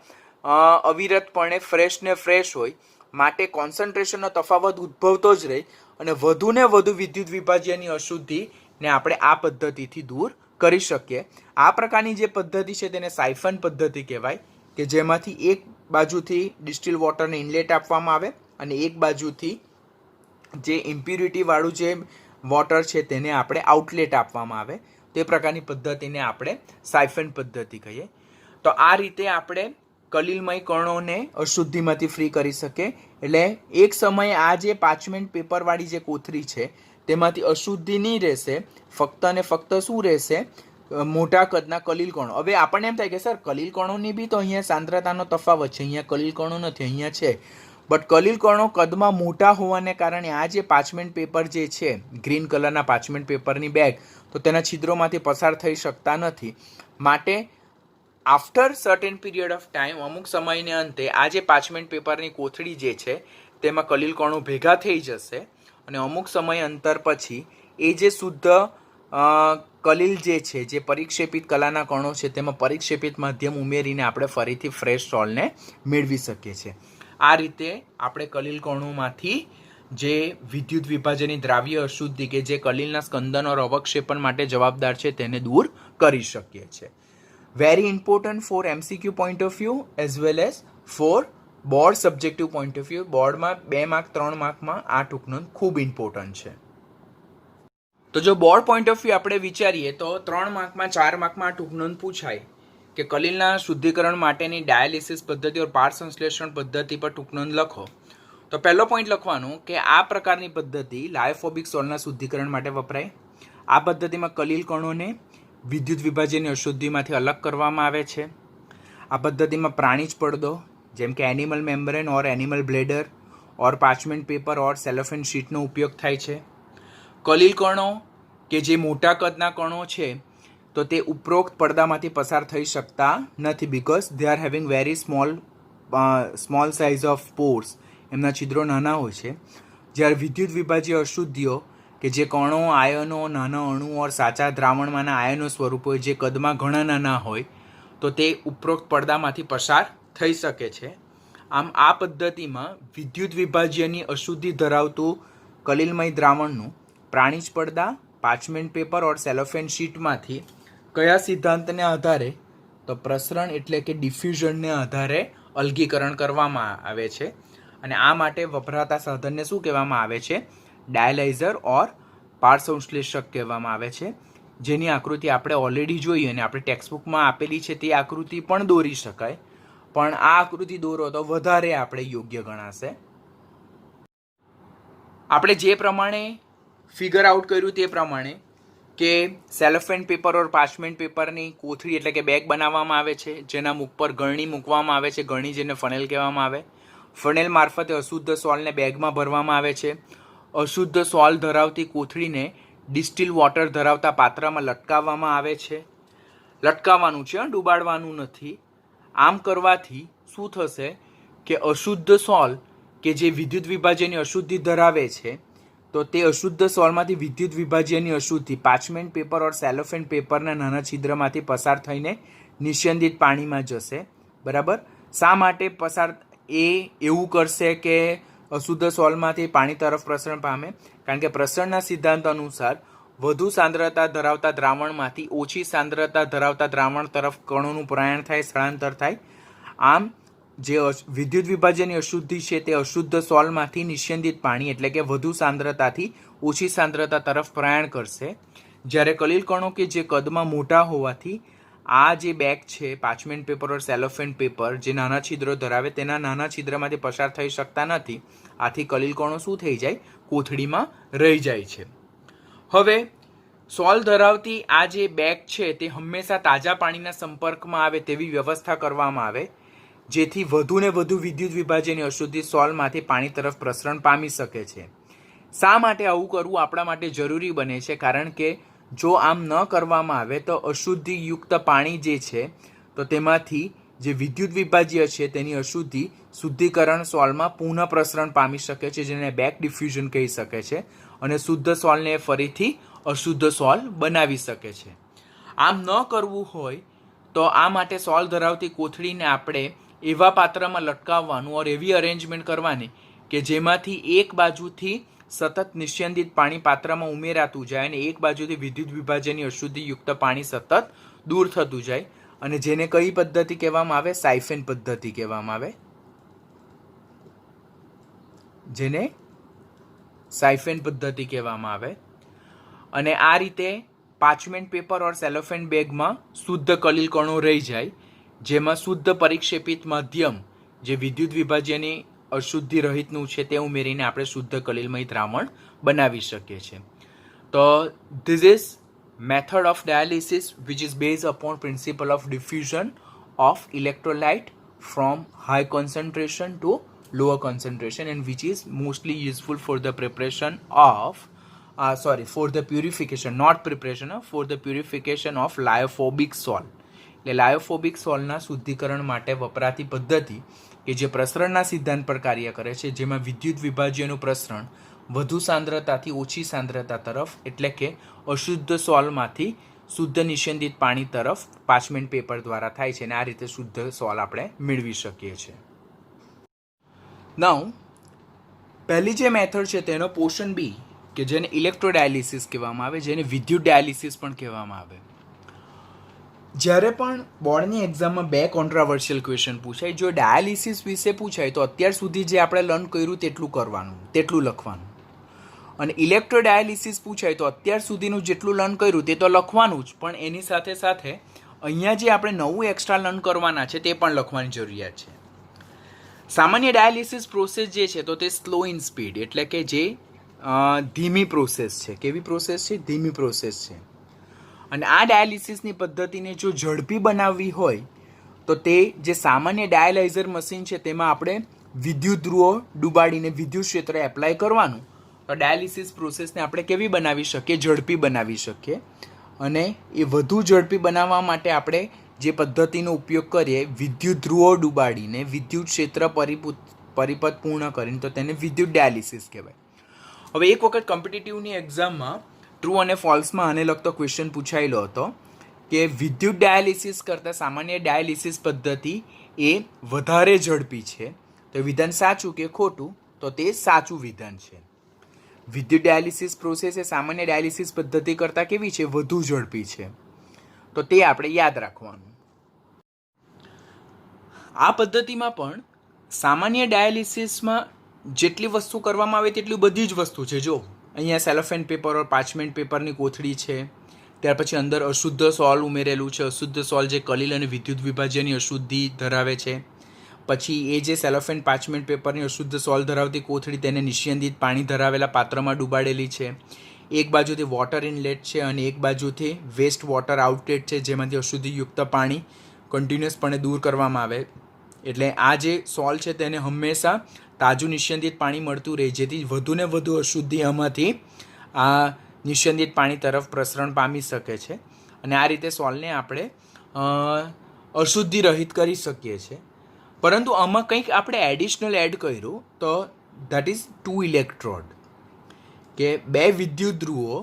અવિરતપણે ફ્રેશ ને ફ્રેશ હોય. માટે કોન્સન્ટ્રેશનનો તફાવત ઉદ્ભવતો જ રહે અને વધુને વધુ વિદ્યુત વિભાજ્યની અશુદ્ધિને આપણે આ પદ્ધતિથી દૂર કરી શકીએ. આ પ્રકારની જે પદ્ધતિ છે તેને સાયફન પદ્ધતિ કહેવાય, કે જેમાંથી એક બાજુથી ડિસ્ટિલ વોટરને ઇનલેટ આપવામાં આવે અને એક બાજુથી જે ઇમ્પ્યુરિટીવાળું જે વોટર છે તેને આપણે આઉટલેટ આપવામાં આવે. તે પ્રકારની પદ્ધતિને આપણે સાયફન પદ્ધતિ કહીએ. તો આ રીતે આપણે કલીલમય કણોને અશુદ્ધિમાંથી ફ્રી કરી શકે. એટલે એક સમયે આ જે પાર્ચમેન્ટ પેપરવાળી જે કોથળી છે તેમાંથી અશુદ્ધિ નહીં રહેશે, ફક્ત ને ફક્ત શું રહેશે મોટા કદના કલીલ કણો. હવે આપણને એમ થાય કે સર કલીલ કણોની બી તો અહીંયા સાંદ્રતાનો તફાવત છે, અહીંયા કલીલ કણો નથી, અહીંયા છે. બટ કલીલ કણો કદમાં મોટા હોવાને કારણે આ જે પાર્ચમેન્ટ પેપર જે છે, ગ્રીન કલરના પાર્ચમેન્ટ પેપરની બેગ, તો તેના છિદ્રોમાંથી પસાર થઈ શકતા નથી. માટે after certain period of time, અમુક સમયને અંતે આ જે પાર્ચમેન્ટ પેપરની કોથળી જે છે તેમાં કલીલ કણો ભેગા થઈ જશે અને અમુક સમય અંતર પછી એ જે શુદ્ધ કલીલ જે છે, જે પરિક્ષેપિત કલાના કણો છે, તેમાં પરિક્ષેપિત માધ્યમ ઉમેરીને આપણે ફરીથી ફ્રેશ સોલ્ટને મેળવી શકીએ છીએ. આ રીતે આપણે કલીલ કણોમાંથી જે વિદ્યુત વિભાજનની દ્રાવ્ય અશુદ્ધિ કે જે કલીલના સ્કંદન ઓર અવક્ષેપણ માટે જવાબદાર છે તેને દૂર કરી શકીએ છીએ. Very important for MCQ point of view as well as for board subjective point of view. બોર્ડમાં 2 માર્ક 3 માર્કમાં આ ટૂંકનોંધ ખૂબ ઇમ્પોર્ટન્ટ છે. તો જો બોર્ડ પોઈન્ટ ઓફ વ્યૂ આપણે વિચારીએ તો 3 માર્કમાં 4 માર્કમાં આ ટૂંકનોંધ પૂછાય કે કલીલના શુદ્ધિકરણ માટેની ડાયાલિસિસ પદ્ધતિ ઓર પાર સંશ્લેષણ પદ્ધતિ પર ટૂંકનોંધ લખો. તો પહેલો પોઈન્ટ લખવાનું કે આ પ્રકારની પદ્ધતિ લાયોફોબિક સોલ્ટના શુદ્ધિકરણ માટે વપરાય. આ પદ્ધતિમાં કલીલ કણોને વિદ્યુત વિભાજનની અશુદ્ધિમાંથી અલગ કરવામાં આવે છે. આ પદ્ધતિમાં પ્રાણી જ પડદો જેમ કે એનિમલ મેમ્બ્રેન ઓર એનિમલ બ્લેડર ઓર પાર્ચમેન્ટ પેપર ઓર સેલોફેન શીટનો ઉપયોગ થાય છે. કલીલ કણો કે જે મોટા કદના કણો છે તો તે ઉપરોક્ત પડદામાંથી પસાર થઈ શકતા નથી because they are having very small size of Porsche. એમના છિદ્રો નાના હોય છે. જ્યારે વિદ્યુત વિભાજ્ય અશુદ્ધિઓ કે જે કણો, આયનો, નાના અણુ ઓર સાચા દ્રાવણમાંના આયનો સ્વરૂપ હોય જે કદમાં ઘણા નાના હોય તો તે ઉપરોક્ત પડદામાંથી પસાર થઈ શકે છે. આમ આ પદ્ધતિમાં વિદ્યુત વિભાજ્યની અશુદ્ધિ ધરાવતું કલીલમય દ્રાવણનું પ્રાણીજ પડદા, પાર્ચમેન્ટ પેપર ઓર સેલોફેન શીટમાંથી કયા સિદ્ધાંતને આધારે તો પ્રસરણ એટલે કે ડિફ્યુઝનને આધારે અલગીકરણ કરવામાં આવે છે. અને આ માટે વપરાતા સાધનને શું કહેવામાં આવે છે? ડાયલાઇઝર ઓર પાર સંશ્લેષક કહેવામાં આવે છે, જેની આકૃતિ આપણે ઓલરેડી જોઈ અને આપણે ટેક્સ્ટબુકમાં આપેલી છે તે આકૃતિ પણ દોરી શકાય, પણ આ આકૃતિ દોરો તો વધારે આપણે યોગ્ય ગણાશે. આપણે જે પ્રમાણે ફિગર આઉટ કર્યું તે પ્રમાણે કે સેલોફેન પેપર ઓર પાર્ચમેન્ટ પેપરની કોથળી એટલે કે બેગ બનાવવામાં આવે છે, જેના મુખ પર ગળણી મૂકવામાં આવે છે, ગળણી જેને ફનેલ કહેવામાં આવે. ફનેલ મારફતે અશુદ્ધ સોલ્ટને બેગમાં ભરવામાં આવે છે. અશુદ્ધ સોલ્ટ ધરાવતી કોથળીને ડિસ્ટિલ વોટર ધરાવતા પાત્રમાં લટકાવવામાં આવે છે. લટકાવવાનું છે, ડૂબાડવાનું નથી. આમ કરવાથી શું થશે કે અશુદ્ધ સોલ્ટ કે જે વિદ્યુત વિભાજ્યની અશુદ્ધિ ધરાવે છે તો તે અશુદ્ધ સોલ્ટમાંથી વિદ્યુત વિભાજ્યની અશુદ્ધિ પાર્ચમેન્ટ પેપર ઓર સેલોફેન પેપરના નાના છિદ્રમાંથી પસાર થઈને નિસ્યંદિત પાણીમાં જશે. બરાબર. શા માટે પસાર એ એવું કરશે કે અશુદ્ધ સોલ્ટમાંથી પાણી તરફ પ્રસરણ પામે? કારણ કે પ્રસરણના સિદ્ધાંત અનુસાર વધુ સાંદ્રતા ધરાવતા દ્રાવણમાંથી ઓછી સાંદ્રતા ધરાવતા દ્રાવણ તરફ કણોનું પ્રયાણ થાય, સ્થળાંતર થાય. આમ જે વિદ્યુત વિભાજનની અશુદ્ધિ છે તે અશુદ્ધ સોલ્ટમાંથી નિસ્યંદિત પાણી એટલે કે વધુ સાંદ્રતાથી ઓછી સાંદ્રતા તરફ પ્રયાણ કરશે. જ્યારે કલીલ કણો કે જે કદમાં મોટા હોવાથી આ જે બેગ છે પાર્ચમેન્ટ પેપર ઓર સેલોફેન પેપર જે નાના છિદ્રો ધરાવે તેના નાના છિદ્રમાંથી પસાર થઈ શકતા નથી. આથી કલીલ કણો શું થઈ જાય? કોથળીમાં રહી જાય છે. હવે સોલ્ટ ધરાવતી આ જે બેગ છે તે હંમેશા તાજા પાણીના સંપર્કમાં આવે તેવી વ્યવસ્થા કરવામાં આવે, જેથી વધુ ને વધુ વિદ્યુત વિભાજનની અશુદ્ધિ સોલ્ટમાંથી પાણી તરફ પ્રસરણ પામી શકે છે. શા માટે આવું કરવું આપણા માટે જરૂરી બને છે? કારણ કે જો આમ ન કરવામાં આવે તો અશુદ્ધિયુક્ત પાણી જે છે તો તેમાંથી જે વિદ્યુત વિભાજ્ય છે તેની અશુદ્ધિ શુદ્ધિકરણ સોલ્ટમાં પુનઃ પ્રસરણ પામી શકે છે, જેને બેક ડિફ્યુઝન કહી શકે છે, અને શુદ્ધ સોલ્ટને ફરીથી અશુદ્ધ સોલ્ટ બનાવી શકે છે. આમ ન કરવું હોય તો આ માટે સોલ્ટ ધરાવતી કોથળીને આપણે એવા પાત્રમાં લટકાવવાનું ઓર એવી અરેન્જમેન્ટ કરવાની કે જેમાંથી એક બાજુથી સતત નિસ્યંદિત પાણી પાત્રમાં ઉમેરાતું જાય અને એક બાજુથી વિદ્યુત વિભાજનની અશુદ્ધિયુક્ત પાણી સતત દૂર થતું જાય, અને જેને કઈ પદ્ધતિ કહેવામાં આવે? સાયફેન પદ્ધતિ કહેવામાં આવે. જેને સાયફેન પદ્ધતિ કહેવામાં આવે. અને આ રીતે પાર્ચમેન્ટ પેપર ઓર સેલોફેન બેગમાં શુદ્ધ કલીલ કણો રહી જાય, જેમાં શુદ્ધ પરિક્ષેપિત માધ્યમ જે વિદ્યુત વિભાજ્યની અશુદ્ધિ રહિતનું છે તે ઉમેરીને આપણે શુદ્ધ કલીલમય દ્રાવણ બનાવી શકીએ છીએ. તો this is method of dialysis which is based upon principle of diffusion of electrolyte from high concentration to lower concentration, and which is mostly useful for the preparation of for the purification, not preparation of, for the purification of lyophobic salt. એટલે લાયોફોબિક સોલના શુદ્ધિકરણ માટે વપરાતી પદ્ધતિ કે જે પ્રસરણના સિદ્ધાંત પર કાર્ય કરે છે, જેમાં વિદ્યુત વિભાજ્યનું પ્રસરણ વધુ સાંદ્રતાથી ઓછી સાંદ્રતા તરફ, એટલે કે અશુદ્ધ સોલમાંથી શુદ્ધ નિષેધિત પાણી તરફ પાર્ચમેન્ટ પેપર દ્વારા થાય છે, અને આ રીતે શુદ્ધ સોલ આપણે મેળવી શકીએ છીએ. નાઉ પહેલી જે મેથડ છે તેનો પોર્શન બી, કે જેને ઇલેક્ટ્રોડાયાલિસિસ કહેવામાં આવે, જેને વિદ્યુત ડાયાલિસિસ પણ કહેવામાં આવે. જ્યારે પણ બોર્ડની એક્ઝામમાં બે કોન્ટ્રાવર્શિયલ ક્વેશ્ચન પૂછાય, જો ડાયાલિસિસ વિશે પૂછાય તો અત્યાર સુધી જે આપણે લર્ન કર્યું તેટલું કરવાનું, તેટલું લખવાનું, અને ઇલેક્ટ્રોડાયાલિસિસ પૂછાય તો અત્યાર સુધીનું જેટલું લર્ન કર્યું તે તો લખવાનું જ, પણ એની સાથે સાથે અહીંયા જે આપણે નવું એક્સ્ટ્રા લર્ન કરવાના છે તે પણ લખવાની જરૂરિયાત છે. સામાન્ય ડાયાલિસિસ પ્રોસેસ જે છે તો તે સ્લો ઇન સ્પીડ, એટલે કે જે ધીમી પ્રોસેસ છે. કેવી પ્રોસેસ છે? ધીમી પ્રોસેસ છે. અને આ ડાયાલિસિસની પદ્ધતિને જો ઝડપી બનાવવી હોય તો તે જે સામાન્ય ડાયાલાઇઝર મશીન છે તેમાં આપણે વિદ્યુત ધ્રુવો ડૂબાડીને વિદ્યુત ક્ષેત્ર એપ્લાય કરવાનું, તો ડાયાલિસિસ પ્રોસેસને આપણે કેવી બનાવી શકીએ? ઝડપી બનાવી શકીએ. અને એ વધુ ઝડપી બનાવવા માટે આપણે જે પદ્ધતિનો ઉપયોગ કરીએ, વિદ્યુત ધ્રુવો ડૂબાડીને વિદ્યુત ક્ષેત્ર પરિપથ પૂર્ણ કરીને, તો તેને વિદ્યુત ડાયાલિસિસ કહેવાય. હવે એક વખત કોમ્પિટિટિવની એક્ઝામમાં ટ્રુ અને ફોલ્સમાં આને લગતો ક્વેશ્ચન પૂછાયેલો હતો કે વિદ્યુત ડાયાલિસિસ કરતાં સામાન્ય ડાયાલિસિસ પદ્ધતિ એ વધારે ઝડપી છે. તો વિધાન સાચું કે ખોટું? તો તે સાચું વિધાન છે. વિદ્યુત ડાયાલિસિસ પ્રોસેસ એ સામાન્ય ડાયાલિસિસ પદ્ધતિ કરતાં કેવી છે? વધુ ઝડપી છે. તો તે આપણે યાદ રાખવાનું. આ પદ્ધતિમાં પણ સામાન્ય ડાયાલિસિસમાં જેટલી વસ્તુ કરવામાં આવે તેટલી બધી જ વસ્તુ છે. જો અહીંયા સેલોફેન પેપર ઓર પાર્ચમેન્ટ પેપરની કોથળી છે, ત્યાર પછી અંદર અશુદ્ધ સોલ ઉમેરેલું છે, અશુદ્ધ સોલ જે કલિલ અને વિદ્યુત વિભાજ્યની અશુદ્ધિ ધરાવે છે. પછી એ જે સેલોફેન પાર્ચમેન્ટ પેપરની અશુદ્ધ સોલ ધરાવતી કોથળી તેને નિષેધિત પાણી ધરાવેલા પાત્રમાં ડૂબાડેલી છે. એક બાજુથી વોટર ઇનલેટ છે અને એક બાજુથી વેસ્ટ વોટર આઉટલેટ છે, જેમાંથી અશુદ્ધિયુક્ત પાણી કન્ટિન્યુઅસપણે દૂર કરવામાં આવે. એટલે આ જે સોલ છે તેને હંમેશા તાજું નિષેધિત પાણી મળતું રહે, જેથી વધુને વધુ અશુદ્ધિ આમાંથી આ નિષેધિત પાણી તરફ પ્રસરણ પામી શકે છે. અને આ રીતે સોલને આપણે અશુદ્ધિ રહિત કરી શકીએ છીએ. પરંતુ આમાં કંઈક આપણે એડિશનલ એડ કર્યું, તો ધેટ ઇઝ 2 ઇલેક્ટ્રોડ, કે બે વિદ્યુત ધ્રુવો,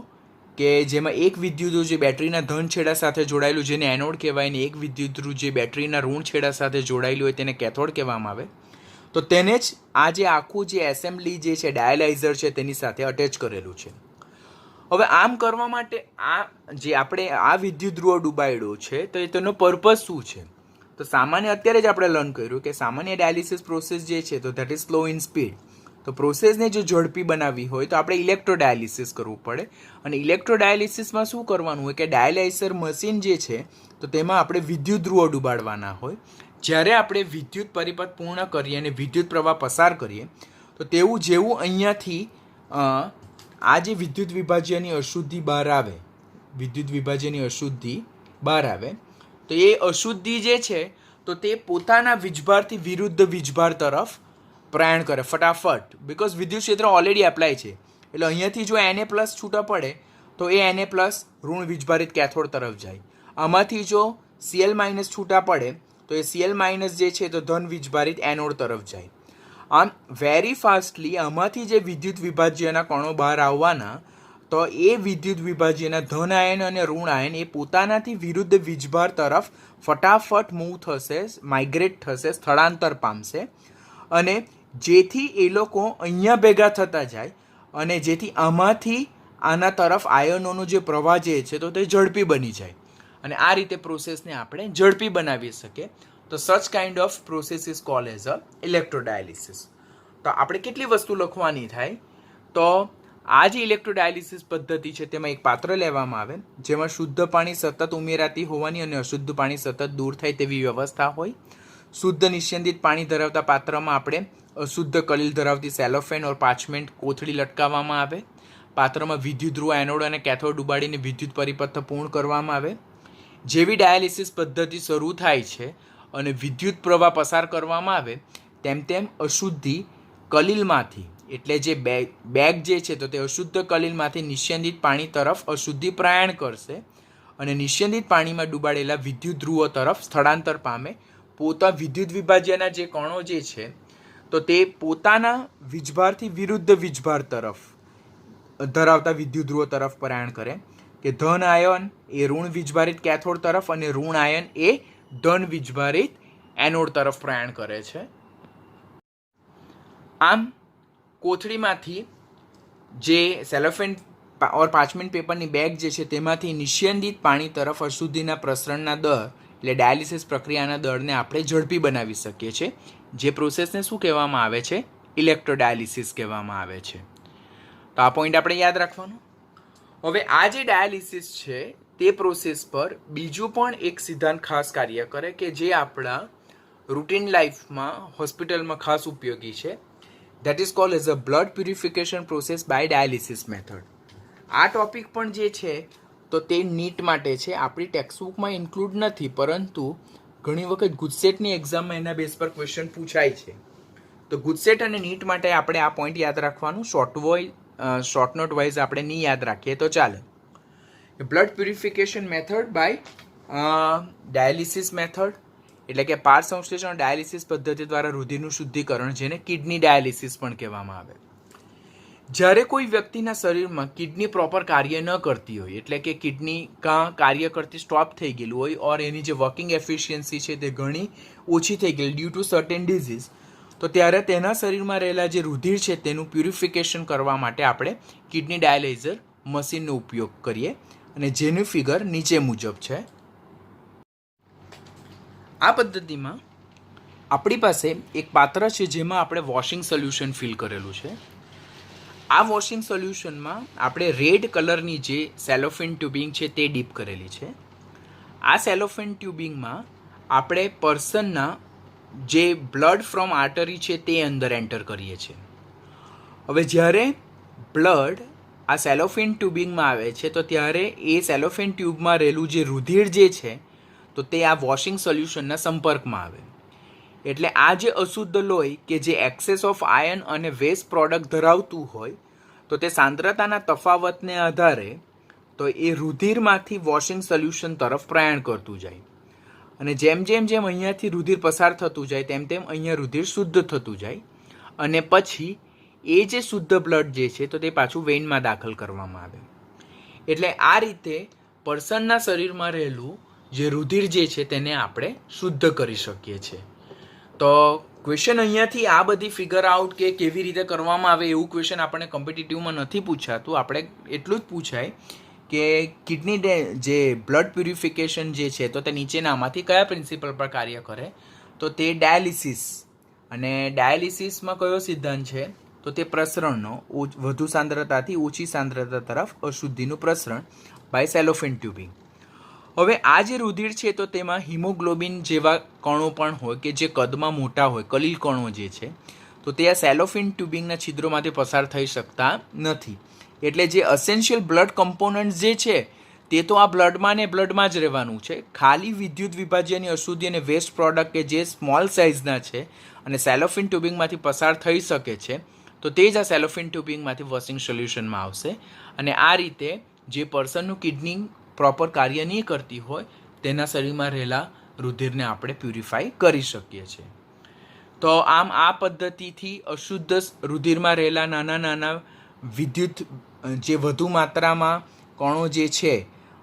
કે જેમાં એક વિદ્યુત ધ્રુવ જે બેટરીના ધન છેડા સાથે જોડાયેલું જેને એનોડ કહેવાય, ને એક વિદ્યુત ધ્રુવ જે બેટરીના ઋણ છેડા સાથે જોડાયેલું હોય તેને કેથોડ કહેવામાં આવે. તો તેને જ આ જે આખું જે એસેમ્બલી જે છે ડાયાલાઇઝર છે તેની સાથે અટેચ કરેલું છે. હવે આમ કરવા માટે આ જે આપણે આ વિદ્યુત ધ્રુવો ડૂબાડ્યો છે તો તેનો પર્પઝ શું છે? તો સામાન્ય અત્યારે જ આપણે લર્ન કર્યું કે સામાન્ય ડાયાલિસિસ પ્રોસેસ જે છે તો that is slow in speed. તો પ્રોસેસને જો ઝડપી બનાવવી હોય તો આપણે ઇલેક્ટ્રોડાયાલિસિસ કરવું પડે. અને ઇલેક્ટ્રોડાયાલિસિસમાં શું કરવાનું હોય કે ડાયાલાઇઝર મશીન જે છે તો તેમાં આપણે વિદ્યુત ધ્રુવો ડૂબાડવાના હોય. જ્યારે આપણે વિદ્યુત પરિપથ પૂર્ણ કરીએ અને વિદ્યુત પ્રવાહ પસાર કરીએ તો તેવું જેવું અહીંયાથી આ જે વિદ્યુત વિભાજ્યની અશુદ્ધિ બહાર આવે, વિદ્યુત વિભાજ્યની અશુદ્ધિ બહાર આવે, તો એ અશુદ્ધિ જે છે તો તે પોતાના વીજભારથી વિરુદ્ધ વીજભાર તરફ પ્રયાણ કરે ફટાફટ, બિકોઝ વિદ્યુત ક્ષેત્ર ઓલરેડી એપ્લાય છે. એટલે અહીંયાથી જો Na+ છૂટા પડે તો એ Na+ ઋણ વીજભારિત કેથોડ તરફ જાય. આમાંથી જો Cl- છૂટા પડે તો એ Cl- જે છે તો ધન વીજભારિત એનોડ તરફ જાય. આમ વેરી ફાસ્ટલી આમાંથી જે વિદ્યુત વિભાજ્યના કણો બહાર આવવાના, તો એ વિદ્યુત વિભાજ્યના ધન આયન અને ઋણ આયન એ પોતાનાથી વિરુદ્ધ વીજભાર તરફ ફટાફટ મૂવ થશે, માઇગ્રેટ થશે, સ્થળાંતર પામશે. અને જેથી એ લોકો અહીંયા ભેગા થતા જાય અને જેથી આમાંથી આના તરફ આયનોનો જે પ્રવાહ જે છે તો તે ઝડપી બની જાય. અને આ રીતે પ્રોસેસને આપણે ઝડપી બનાવી શકીએ. તો such kind of process is called as a electrodialysis. તો આપણે કેટલી વસ્તુ લખવાની થાય? તો આ જે ઇલેક્ટ્રોડાયાલિસિસ પદ્ધતિ છે તેમાં એક પાત્ર લેવામાં આવે જેમાં શુદ્ધ પાણી સતત ઉમેરાતી હોવાની અને અશુદ્ધ પાણી સતત દૂર થાય તેવી વ્યવસ્થા હોય. શુદ્ધ નિષેધિત પાણી ધરાવતા પાત્રમાં આપણે અશુદ્ધ કલિલ ધરાવતી સેલોફેન ઓર પાર્ચમેન્ટ કોથળી લટકાવવામાં આવે. પાત્રમાં વિદ્યુત ધ્રુવ એનોડ અને કેથોડ ડુબાડીને વિદ્યુત પરિપથ પૂર્ણ કરવામાં આવે. જેવી ડાયાલિસિસ પદ્ધતિ શરૂ થાય છે અને વિદ્યુત પ્રવાહ પસાર કરવામાં આવે તેમ તેમ અશુદ્ધિ કલિલમાંથી, એટલે જે બેગ જે છે તો તે અશુદ્ધ કલિલમાંથી નિસ્યંદિત પાણી તરફ અશુદ્ધિ પ્રયાણ કરશે અને નિસ્યંદિત પાણીમાં ડૂબાડેલા વિદ્યુત ધ્રુવો તરફ સ્થળાંતર પામે. પોતા વિદ્યુત વિભાજ્યના જે કણો જે છે તો તે પોતાના વીજભારથી વિરુદ્ધ વીજભાર તરફ ધરાવતા વિદ્યુત ધ્રુવો તરફ પ્રયાણ કરે, કે ધન આયન એ ઋણ વીજભારિત કેથોડ તરફ અને ઋણ આયન એ ધન વીજભારિત એનોડ તરફ પ્રયાણ કરે છે. આમ કોથળીમાંથી જે સેલોફેન ઓર પાર્ચમેન્ટ પેપરની બેગ જે છે તેમાંથી નિસ્યંદિત પાણી તરફ અશુદ્ધિના પ્રસરણના દર એટલે ડાયાલિસિસ પ્રક્રિયાના દરને આપણે ઝડપી બનાવી શકીએ છીએ. જે પ્રોસેસને શું કહેવામાં આવે છે? ઇલેક્ટ્રોડાયાલિસિસ કહેવામાં આવે છે. તો આ પોઈન્ટ આપણે યાદ રાખવાનો. હવે આ જે ડાયાલિસિસ છે તે પ્રોસેસ પર બીજું પણ એક સિદ્ધાંત ખાસ કાર્ય કરે કે જે આપણા રૂટીન લાઈફમાં હોસ્પિટલમાં ખાસ ઉપયોગી છે. That is called as a blood purification process by dialysis method. આ ટોપિક પણ જે છે તો તે નીટ માટે છે, આપણી ટેક્સ્ટબુકમાં ઇન્ક્લુડ નથી, પરંતુ ઘણી વખત ગુજસેટની એક્ઝામમાં એના બેઝ પર ક્વેશ્ચન પૂછાય છે. તો ગુજસેટ અને નીટ માટે આપણે આ પોઈન્ટ યાદ રાખવાનું. શોર્ટ નોટ વાઇઝ આપણે નહીં યાદ રાખીએ તો ચાલે. Blood purification method by dialysis method, એટલે કે પાર સંશ્લેષણ ડાયાલિસિસ પદ્ધતિ દ્વારા રુધિરનું શુદ્ધિકરણ, જેને કિડની ડાયાલિસિસ પણ કહેવામાં આવે. જ્યારે કોઈ વ્યક્તિના શરીરમાં કિડની પ્રોપર કાર્ય ન કરતી હોય, એટલે કે કિડની કાં કાર્ય કરતી સ્ટોપ થઈ ગયેલું હોય ઓર એની જે વર્કિંગ એફિશિયન્સી છે તે ઘણી ઓછી થઈ ગયેલી ડ્યુ ટુ સર્ટેન ડિઝીઝ, તો ત્યારે તેના શરીરમાં રહેલા જે રુધિર છે તેનું પ્યુરિફિકેશન કરવા માટે આપણે કિડની ડાયાલાઇઝર મશીનનો ઉપયોગ કરીએ, અને જેનું ફિગર નીચે મુજબ છે. આ પદ્ધતિમાં આપણી પાસે એક પાત્ર છે જેમાં આપણે વોશિંગ સોલ્યુશન ફિલ કરેલું છે. આ વોશિંગ સોલ્યુશનમાં આપણે રેડ કલરની જે સેલોફેન ટ્યુબિંગ છે તે ડીપ કરેલી છે. આ સેલોફેન ટ્યુબિંગમાં આપણે પર્સનના જે બ્લડ ફ્રોમ આર્ટરી છે તે અંદર એન્ટર કરીએ છીએ. હવે જ્યારે બ્લડ આ સેલોફેન ટ્યુબિંગમાં આવે છે તો ત્યારે એ સેલોફેન ટ્યુબમાં રહેલું જે રુધિર જે છે તો તે આ વોશિંગ સોલ્યુશનના સંપર્કમાં આવે. એટલે આ જે અશુદ્ધ લોહી કે જે એક્સેસ ઓફ આયન અને વેસ્ટ પ્રોડક્ટ ધરાવતું હોય તો તે સાંદ્રતાના તફાવતને આધારે તો એ રુધિરમાંથી વોશિંગ સોલ્યુશન તરફ પ્રયાણ કરતું જાય, અને જેમ જેમ જેમ અહીંયાથી રુધિર પસાર થતું જાય તેમ તેમ અહીંયા રુધિર શુદ્ધ થતું જાય, અને પછી એ જે શુદ્ધ બ્લડ જે છે તો તે પાછું વેઇનમાં દાખલ કરવામાં આવે. એટલે આ રીતે પર્સનના શરીરમાં રહેલું જે રુધિર જે છે તેને આપણે શુદ્ધ કરી શકીએ છીએ. તો ક્વેશ્ચન અહીંયાથી આ બધી ફિગર આઉટ કે કેવી રીતે કરવામાં આવે એવું ક્વેશ્ચન આપણને કોમ્પિટિટિવમાં નથી પૂછાતું. આપણે એટલું જ પૂછાય કે કિડની જે બ્લડ પ્યુરિફિકેશન જે છે તો તે નીચેનામાંથી કયા પ્રિન્સિપલ પર કાર્ય કરે, તો તે ડાયાલિસિસ, અને ડાયાલિસિસમાં કયો સિદ્ધાંત છે તો તે પ્રસરણનો વધુ સાંદ્રતાથી ઓછી સાંદ્રતા તરફ અશુદ્ધિનું પ્રસરણ બાય સેલોફેન ટ્યુબિંગ. હવે આ જે રુધિર છે તો તેમાં હિમોગ્લોબિન જેવા કણો પણ હોય કે જે કદમાં મોટા હોય, કલીલ કણો જે છે તો તે આ સેલોફેન ટ્યુબિંગના છિદ્રોમાંથી પસાર થઈ શકતા નથી. એટલે જે અસેન્શિયલ બ્લડ કમ્પોનન્ટ જે છે તે તો આ બ્લડમાં ને બ્લડમાં જ રહેવાનું છે. ખાલી વિદ્યુત વિભાજ્યની અશુદ્ધિ અને વેસ્ટ પ્રોડક્ટ કે જે સ્મોલ સાઇઝના છે અને સેલોફેન ટ્યુબિંગમાંથી પસાર થઈ શકે છે તો તે જ આ સેલોફેન ટ્યુબિંગમાંથી વોશિંગ સોલ્યુશનમાં આવશે. અને આ રીતે જે પર્સનનું કિડની પ્રોપર કાર્ય નહીં કરતી હોય તેના શરીરમાં રહેલા રુધિરને આપણે પ્યુરિફાઈ કરી શકીએ છીએ. તો આમ આ પદ્ધતિથી અશુદ્ધ રુધિરમાં રહેલા નાના નાના વિદ્યુત જે વધુ માત્રામાં કણો જે છે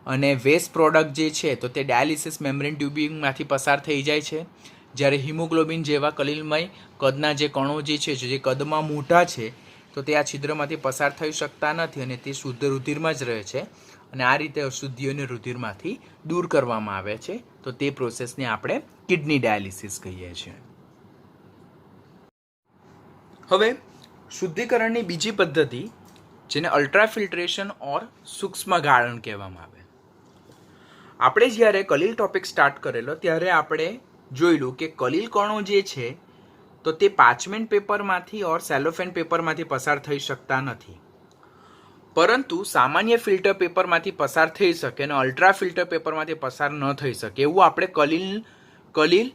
અને વેસ્ટ પ્રોડક્ટ જે છે તો તે ડાયાલિસિસ મેમ્બ્રેન ટ્યુબિંગમાંથી પસાર થઈ જાય છે. જ્યારે હિમોગ્લોબિન જેવા કલીલમય કદના જે કણો જે છે જે કદમાં મોટા છે તો તે આ છિદ્રમાંથી પસાર થઈ શકતા નથી અને તે શુદ્ધ રુધિરમાં જ રહે છે, અને આ રીતે અશુદ્ધિઓને રુધિરમાંથી દૂર કરવામાં આવે છે. તો તે પ્રોસેસને આપણે કિડની ડાયાલિસિસ કહીએ છીએ. હવે શુદ્ધિકરણની બીજી પદ્ધતિ જેને અલ્ટ્રાફિલ્ટ્રેશન ઓર સૂક્ષ્મ ગાળણ કહેવામાં આવે. આપણે જ્યારે કલીલ ટોપિક સ્ટાર્ટ કરેલો ત્યારે આપણે જોયેલું કે કલીલ કણો જે છે તો તે પાર્ચમેન્ટ પેપરમાંથી ઓર સેલોફેન પેપરમાંથી પસાર થઈ શકતા નથી, પરંતુ સામાન્ય ફિલ્ટર પેપરમાંથી પસાર થઈ શકે અને અલ્ટ્રા ફિલ્ટર પેપરમાંથી પસાર ન થઈ શકે એવું આપણે કલીલ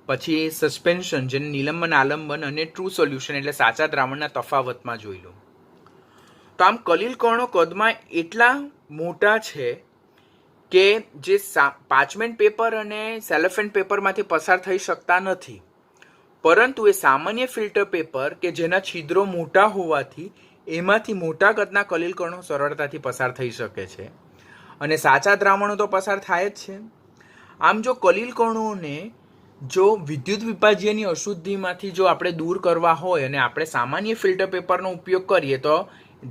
પછી સસ્પેન્શન જેને નિલંબન આલંબન અને ટ્રુ સોલ્યુશન એટલે સાચા દ્રાવણના તફાવતમાં જોઈ લો. તો આમ કલીલ કણો કદમાં એટલા મોટા છે કે જે પાર્ચમેન્ટ પેપર અને સેલોફેન પેપરમાંથી પસાર થઈ શકતા નથી, પરંતુ એ સામાન્ય ફિલ્ટર પેપર કે જેના છિદ્રો મોટા હોવાથી એમાંથી મોટા કદના કલીલ કણો સરળતાથી પસાર થઈ શકે છે અને સાચા દ્રાવણો તો પસાર થાય જ છે. આમ જો કલીલ કણોને જો વિદ્યુત વિભાજ્યની અશુદ્ધિમાંથી જો આપણે દૂર કરવા હોય અને આપણે સામાન્ય ફિલ્ટર પેપરનો ઉપયોગ કરીએ તો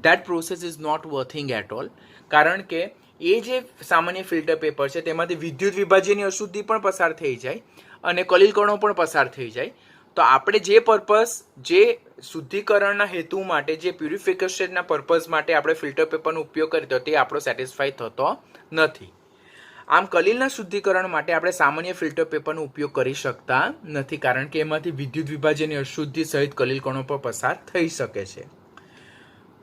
that process is not worthing at all, કારણ કે એ જે સામાન્ય ફિલ્ટર પેપર છે તેમાંથી વિદ્યુત વિભાજ્યની અશુદ્ધિ પણ પસાર થઈ જાય અને કલીલ કણો પણ પસાર થઈ જાય. તો આપણે જે પર્પઝ જે શુદ્ધિકરણના હેતુ માટે જે પ્યુરિફિકેશનના પર્પઝ માટે આપણે ફિલ્ટર પેપરનો ઉપયોગ કરીએ તો તે આપણો સેટિસ્ફાઈ થતો નથી. આમ કલીલના શુદ્ધિકરણ માટે આપણે સામાન્ય ફિલ્ટર પેપરનો ઉપયોગ કરી શકતા નથી, કારણ કે એમાંથી વિદ્યુત વિભાજ્યની અશુદ્ધિ સહિત કલીલ કણો પર પસાર થઈ શકે છે.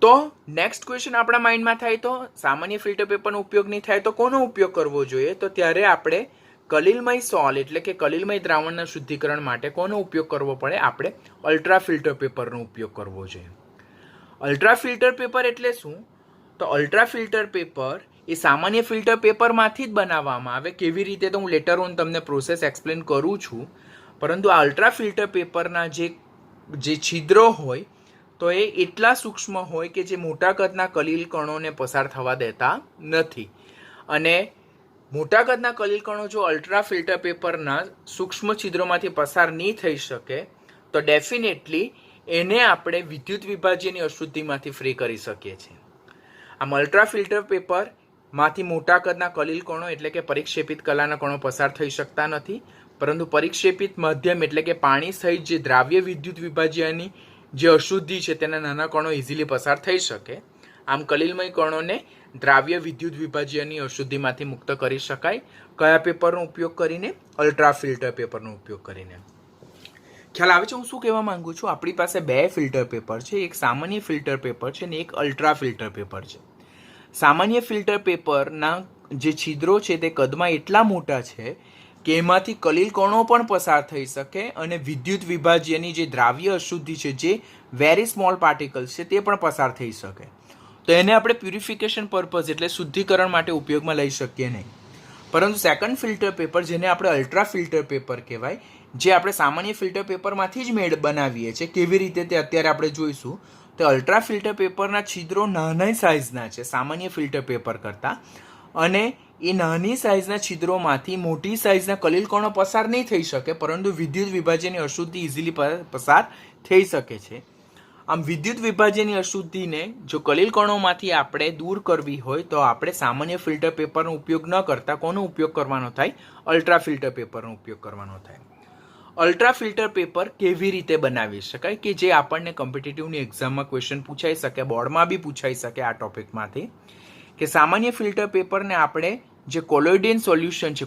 તો નેક્સ્ટ ક્વેશ્ચન આપણા માઇન્ડમાં થાય તો સામાન્ય ફિલ્ટર પેપરનો ઉપયોગ નહીં થાય તો કોનો ઉપયોગ કરવો જોઈએ? તો ત્યારે આપણે કલીલમય સોલ એટલે કે કલીલમય દ્રાવણના શુદ્ધિકરણ માટે કોનો ઉપયોગ કરવો પડે? આપણે અલ્ટ્રા ફિલ્ટર પેપરનો ઉપયોગ કરવો જોઈએ. અલ્ટ્રા ફિલ્ટર પેપર એટલે શું? તો અલ્ટ્રા ફિલ્ટર પેપર એ સામાન્ય ફિલ્ટર પેપરમાંથી જ બનાવવામાં આવે. કેવી રીતે તો હું લેટર ઓન તમને પ્રોસેસ એક્સપ્લેન કરું છું, પરંતુ આ અલ્ટ્રા ફિલ્ટર પેપરના જે છિદ્રો હોય તો એ એટલા સૂક્ષ્મ હોય કે જે મોટા કદના કલીલ કણોને પસાર થવા દેતા નથી. અને મોટા કદના કલીલ કણો જો અલ્ટ્રા ફિલ્ટર પેપરના સૂક્ષ્મ છિદ્રોમાંથી પસાર નહીં થઈ શકે તો ડેફિનેટલી એને આપણે વિદ્યુત વિભાજ્યની અશુદ્ધિમાંથી ફ્રી કરી શકીએ છીએ. આમ અલ્ટ્રા ફિલ્ટર પેપરમાંથી મોટા કદના કલીલ કણો એટલે કે પરિક્ષેપિત કલાના કણો પસાર થઈ શકતા નથી, પરંતુ પરિક્ષેપિત માધ્યમ એટલે કે પાણી સહિત જે દ્રાવ્ય વિદ્યુત વિભાજ્યની જે અશુદ્ધિ છે તેના નાના કણો ઇઝીલી પસાર થઈ શકે. આમ કલીલમય કણોને દ્રાવ્ય વિદ્યુત વિભાજ્યની અશુદ્ધિમાંથી મુક્ત કરી શકાય. કયા પેપરનો ઉપયોગ કરીને? અલ્ટ્રા ફિલ્ટર પેપરનો ઉપયોગ કરીને. ખ્યાલ આવે છે હું શું કહેવા માંગુ છું? આપણી પાસે બે ફિલ્ટર પેપર છે, એક સામાન્ય ફિલ્ટર પેપર છે અને એક અલ્ટ્રા ફિલ્ટર પેપર છે. સામાન્ય ફિલ્ટર પેપરના જે છિદ્રો છે તે કદમાં એટલા મોટા છે કે એમાંથી કલીલ કણો પણ પસાર થઈ શકે અને વિદ્યુત વિભાજ્યની જે દ્રાવ્ય અશુદ્ધિ છે જે વેરી સ્મોલ પાર્ટિકલ્સ છે તે પણ પસાર થઈ શકે. તો એને આપણે પ્યુરિફિકેશન પર્પઝ એટલે શુદ્ધિકરણ માટે ઉપયોગમાં લઈ શકીએ નહીં. પરંતુ સેકન્ડ ફિલ્ટર પેપર જેને આપણે અલ્ટ્રા ફિલ્ટર પેપર કહેવાય, જે આપણે સામાન્ય ફિલ્ટર પેપરમાંથી જ મેળ બનાવીએ છીએ. કેવી રીતે તે અત્યારે આપણે જોઈશું. તો અલ્ટ્રા ફિલ્ટર પેપરના છિદ્રો નાની સાઇઝના છે સામાન્ય ફિલ્ટર પેપર કરતાં, અને એ નાની સાઇઝના છિદ્રોમાંથી મોટી સાઇઝના કલીલ કણો પસાર નહીં થઈ શકે, પરંતુ વિદ્યુત વિભાજ્યની અશુદ્ધિ ઇઝીલી પસાર થઈ શકે છે. આમ વિદ્યુત વિભાજ્યની અશુદ્ધિને જો કલીલ કણોમાંથી આપણે દૂર કરવી હોય તો આપણે સામાન્ય ફિલ્ટર પેપરનો ઉપયોગ ન કરતા કોનો ઉપયોગ કરવાનો થાય? અલ્ટ્રા ફિલ્ટર પેપરનો ઉપયોગ કરવાનો થાય. અલ્ટ્રા ફિલ્ટર પેપર કેવી રીતે બનાવી શકાય કે જે આપણને કોમ્પિટિટિવની એક્ઝામમાં ક્વેશ્ચન પૂછાઈ શકે, બોર્ડમાં બી પૂછાઈ શકે આ ટોપિકમાંથી, કે સામાન્ય ફિલ્ટર પેપરને આપણે જે કોલોઇડિયન સોલ્યુશન છે,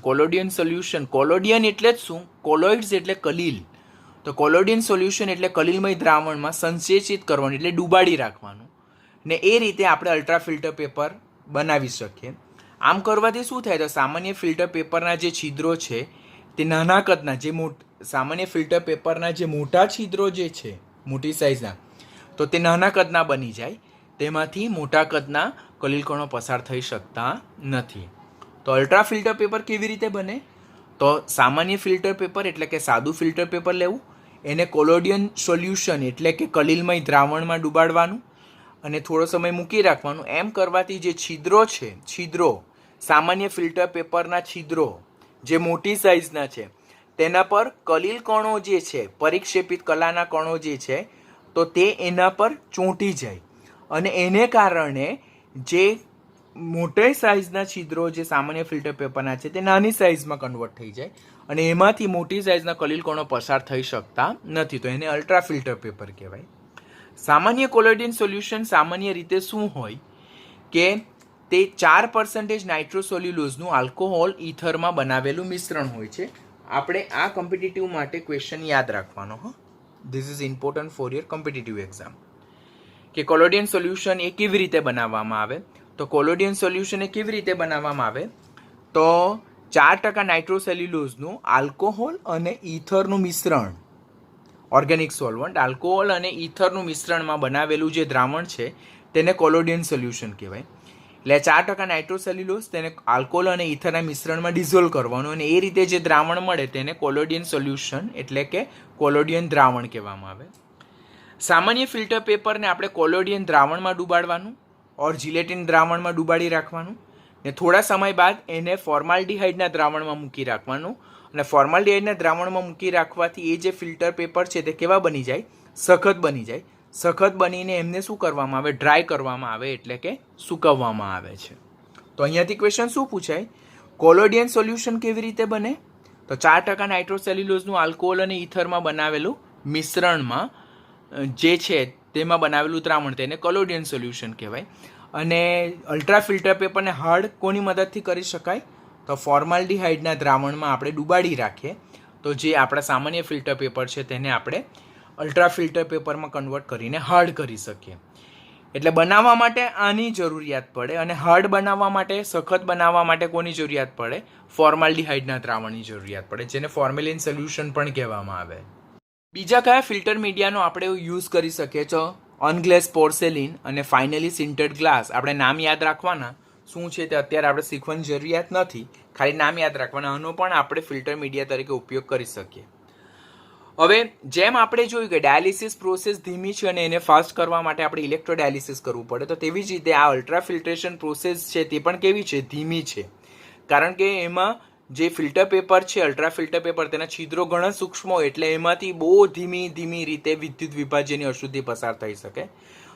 કોલોડિયન એટલે જ શું? કોલોઇડ્સ એટલે કલીલ. તો કોલોઇડિયન સોલ્યુશન એટલે કલીલમય દ્રાવણમાં સંસેચિત કરવાનું એટલે ડૂબાડી રાખવાનું, ને એ રીતે આપણે અલ્ટ્રા ફિલ્ટર પેપર બનાવી શકીએ. આમ કરવાથી શું થાય? તો સામાન્ય ફિલ્ટર પેપરના જે છિદ્રો છે તે નાના કદના સામાન્ય ફિલ્ટર પેપરના જે મોટા છિદ્રો જે છે મોટી સાઇઝના, તો તે નાના કદના બની જાય. તેમાંથી મોટા કદના કલીલ કણો પસાર થઈ શકતા નથી. તો અલ્ટ્રા ફિલ્ટર પેપર કેવી રીતે બને? તો સામાન્ય ફિલ્ટર પેપર એટલે કે સાદું ફિલ્ટર પેપર લેવું, એને કોલોઇડિયન સોલ્યુશન એટલે કે કલીલમય દ્રાવણમાં ડૂબાડવાનું અને થોડો સમય મૂકી રાખવાનું. એમ કરવાથી જે છિદ્રો સામાન્ય ફિલ્ટર પેપરના છિદ્રો જે મોટી સાઇઝના છે તેના પર કલીલ કણો જે છે, પરિક્ષેપિત કલાના કણો જે છે, તો તે એના પર ચોંટી જાય અને એને કારણે જે મોટી સાઇઝના છિદ્રો જે સામાન્ય ફિલ્ટર પેપરના છે તે નાની સાઇઝમાં કન્વર્ટ થઈ જાય અને એમાંથી મોટી સાઇઝના કલીલ કણો પસાર થઈ શકતા નથી. તો એને અલ્ટ્રા ફિલ્ટર પેપર કહેવાય. સામાન્ય કોલોઇડિયન સોલ્યુશન સામાન્ય રીતે શું હોય કે તે 4% નાઇટ્રોસોલ્યુલોઝનું આલ્કોહોલ ઇથરમાં બનાવેલું મિશ્રણ હોય છે. આપણે આ કોમ્પિટિટિવ માટે ક્વેશ્ચન યાદ રાખવાનો. This is important for your competitive exam. કે કોલોડિયન સોલ્યુશન એ કેવી રીતે બનાવવામાં આવે. તો કોલોડિયન સોલ્યુશન એ કેવી રીતે બનાવવામાં આવે તો 4% નાઇટ્રોસેલ્યુલોઝનું આલ્કોહોલ અને ઈથરનું મિશ્રણ, ઓર્ગેનિક સોલ્વન્ટ આલ્કોહોલ અને ઈથરનું મિશ્રણમાં બનાવેલું જે દ્રાવણ છે તેને કોલોડિયન સોલ્યુશન કહેવાય. એટલે 4% નાઇટ્રોસેલ્યુલોઝ તેને આલ્કોહોલ અને ઈથરના મિશ્રણમાં ડિઝોલ્વ કરવાનું અને એ રીતે જે દ્રાવણ મળે તેને કોલોડિયન સોલ્યુશન એટલે કે કોલોડિયન દ્રાવણ કહેવામાં આવે. સામાન્ય ફિલ્ટર પેપરને આપણે કોલોડિયન દ્રાવણમાં ડૂબાડવાનું ઓર જિલેટિન દ્રાવણમાં ડૂબાડી રાખવાનું ને થોડા સમય બાદ એને ફોર્માલ્ડિહાઇડના દ્રાવણમાં મૂકી રાખવાનું અને ફોર્માલ્ડિહાઇડના દ્રાવણમાં મૂકી રાખવાથી એ જે ફિલ્ટર પેપર છે તે કેવા બની જાય, સખત બની જાય. સખત બનીને એમને શું કરવામાં આવે, ડ્રાય કરવામાં આવે એટલે કે સૂકવવામાં આવે છે. તો અહીંયાથી ક્વેશ્ચન શું પૂછાય, કોલોડિયન સોલ્યુશન કેવી રીતે બને તો 4% નાઇટ્રોસેલ્યુલોઝનું આલ્કોહોલ અને ઈથરમાં બનાવેલું મિશ્રણમાં જે છે તેમાં બનાવેલું દ્રાવણ તેને કોલોડિયન સોલ્યુશન કહેવાય. અને અલ્ટ્રા ફિલ્ટર પેપરને હાર્ડ કોની મદદથી કરી શકાય તો ફોર્માલ્ડિહાઇડના દ્રાવણમાં આપણે ડૂબાડી રાખીએ તો જે આપણા સામાન્ય ફિલ્ટર પેપર છે તેને આપણે અલ્ટ્રા ફિલ્ટર પેપરમાં કન્વર્ટ કરીને હાર્ડ કરી શકીએ. એટલે બનાવવા માટે આની જરૂરિયાત પડે અને હાર્ડ બનાવવા માટે, સખત બનાવવા માટે કોની જરૂરિયાત પડે, ફોર્માલ્ડિહાઇડના દ્રાવણની જરૂરિયાત પડે જેને ફોર્મેલિન સોલ્યુશન પણ કહેવામાં આવે. બીજા કયા ફિલ્ટર મીડિયાનો આપણે યુઝ કરી શકીએ તો અનગ્લેઝ પોર્સેલિન અને ફાઇનલી સિન્ટેડ ગ્લાસ. આપણે નામ યાદ રાખવાના, શું છે તે અત્યારે આપણે શીખવાની જરૂરિયાત નથી, ખાલી નામ યાદ રાખવાના. આનો પણ આપણે ફિલ્ટર મીડિયા તરીકે ઉપયોગ કરી શકીએ. હવે જેમ આપણે જોયું કે ડાયાલિસિસ પ્રોસેસ ધીમી છે અને એને ફાસ્ટ કરવા માટે આપણે ઇલેક્ટ્રોડાયાલિસિસ કરવું પડે, તો તેવી જ રીતે આ અલ્ટ્રા ફિલ્ટ્રેશન પ્રોસેસ છે તે પણ કેવી છે, ધીમી છે. કારણ કે એમાં જે ફિલ્ટર પેપર છે, અલ્ટ્રા ફિલ્ટર પેપર, તેના છિદ્રો ઘણા સૂક્ષ્મ હોય એટલે એમાંથી બહુ ધીમી રીતે વિદ્યુત વિભાજ્યની અશુદ્ધિ પસાર થઈ શકે.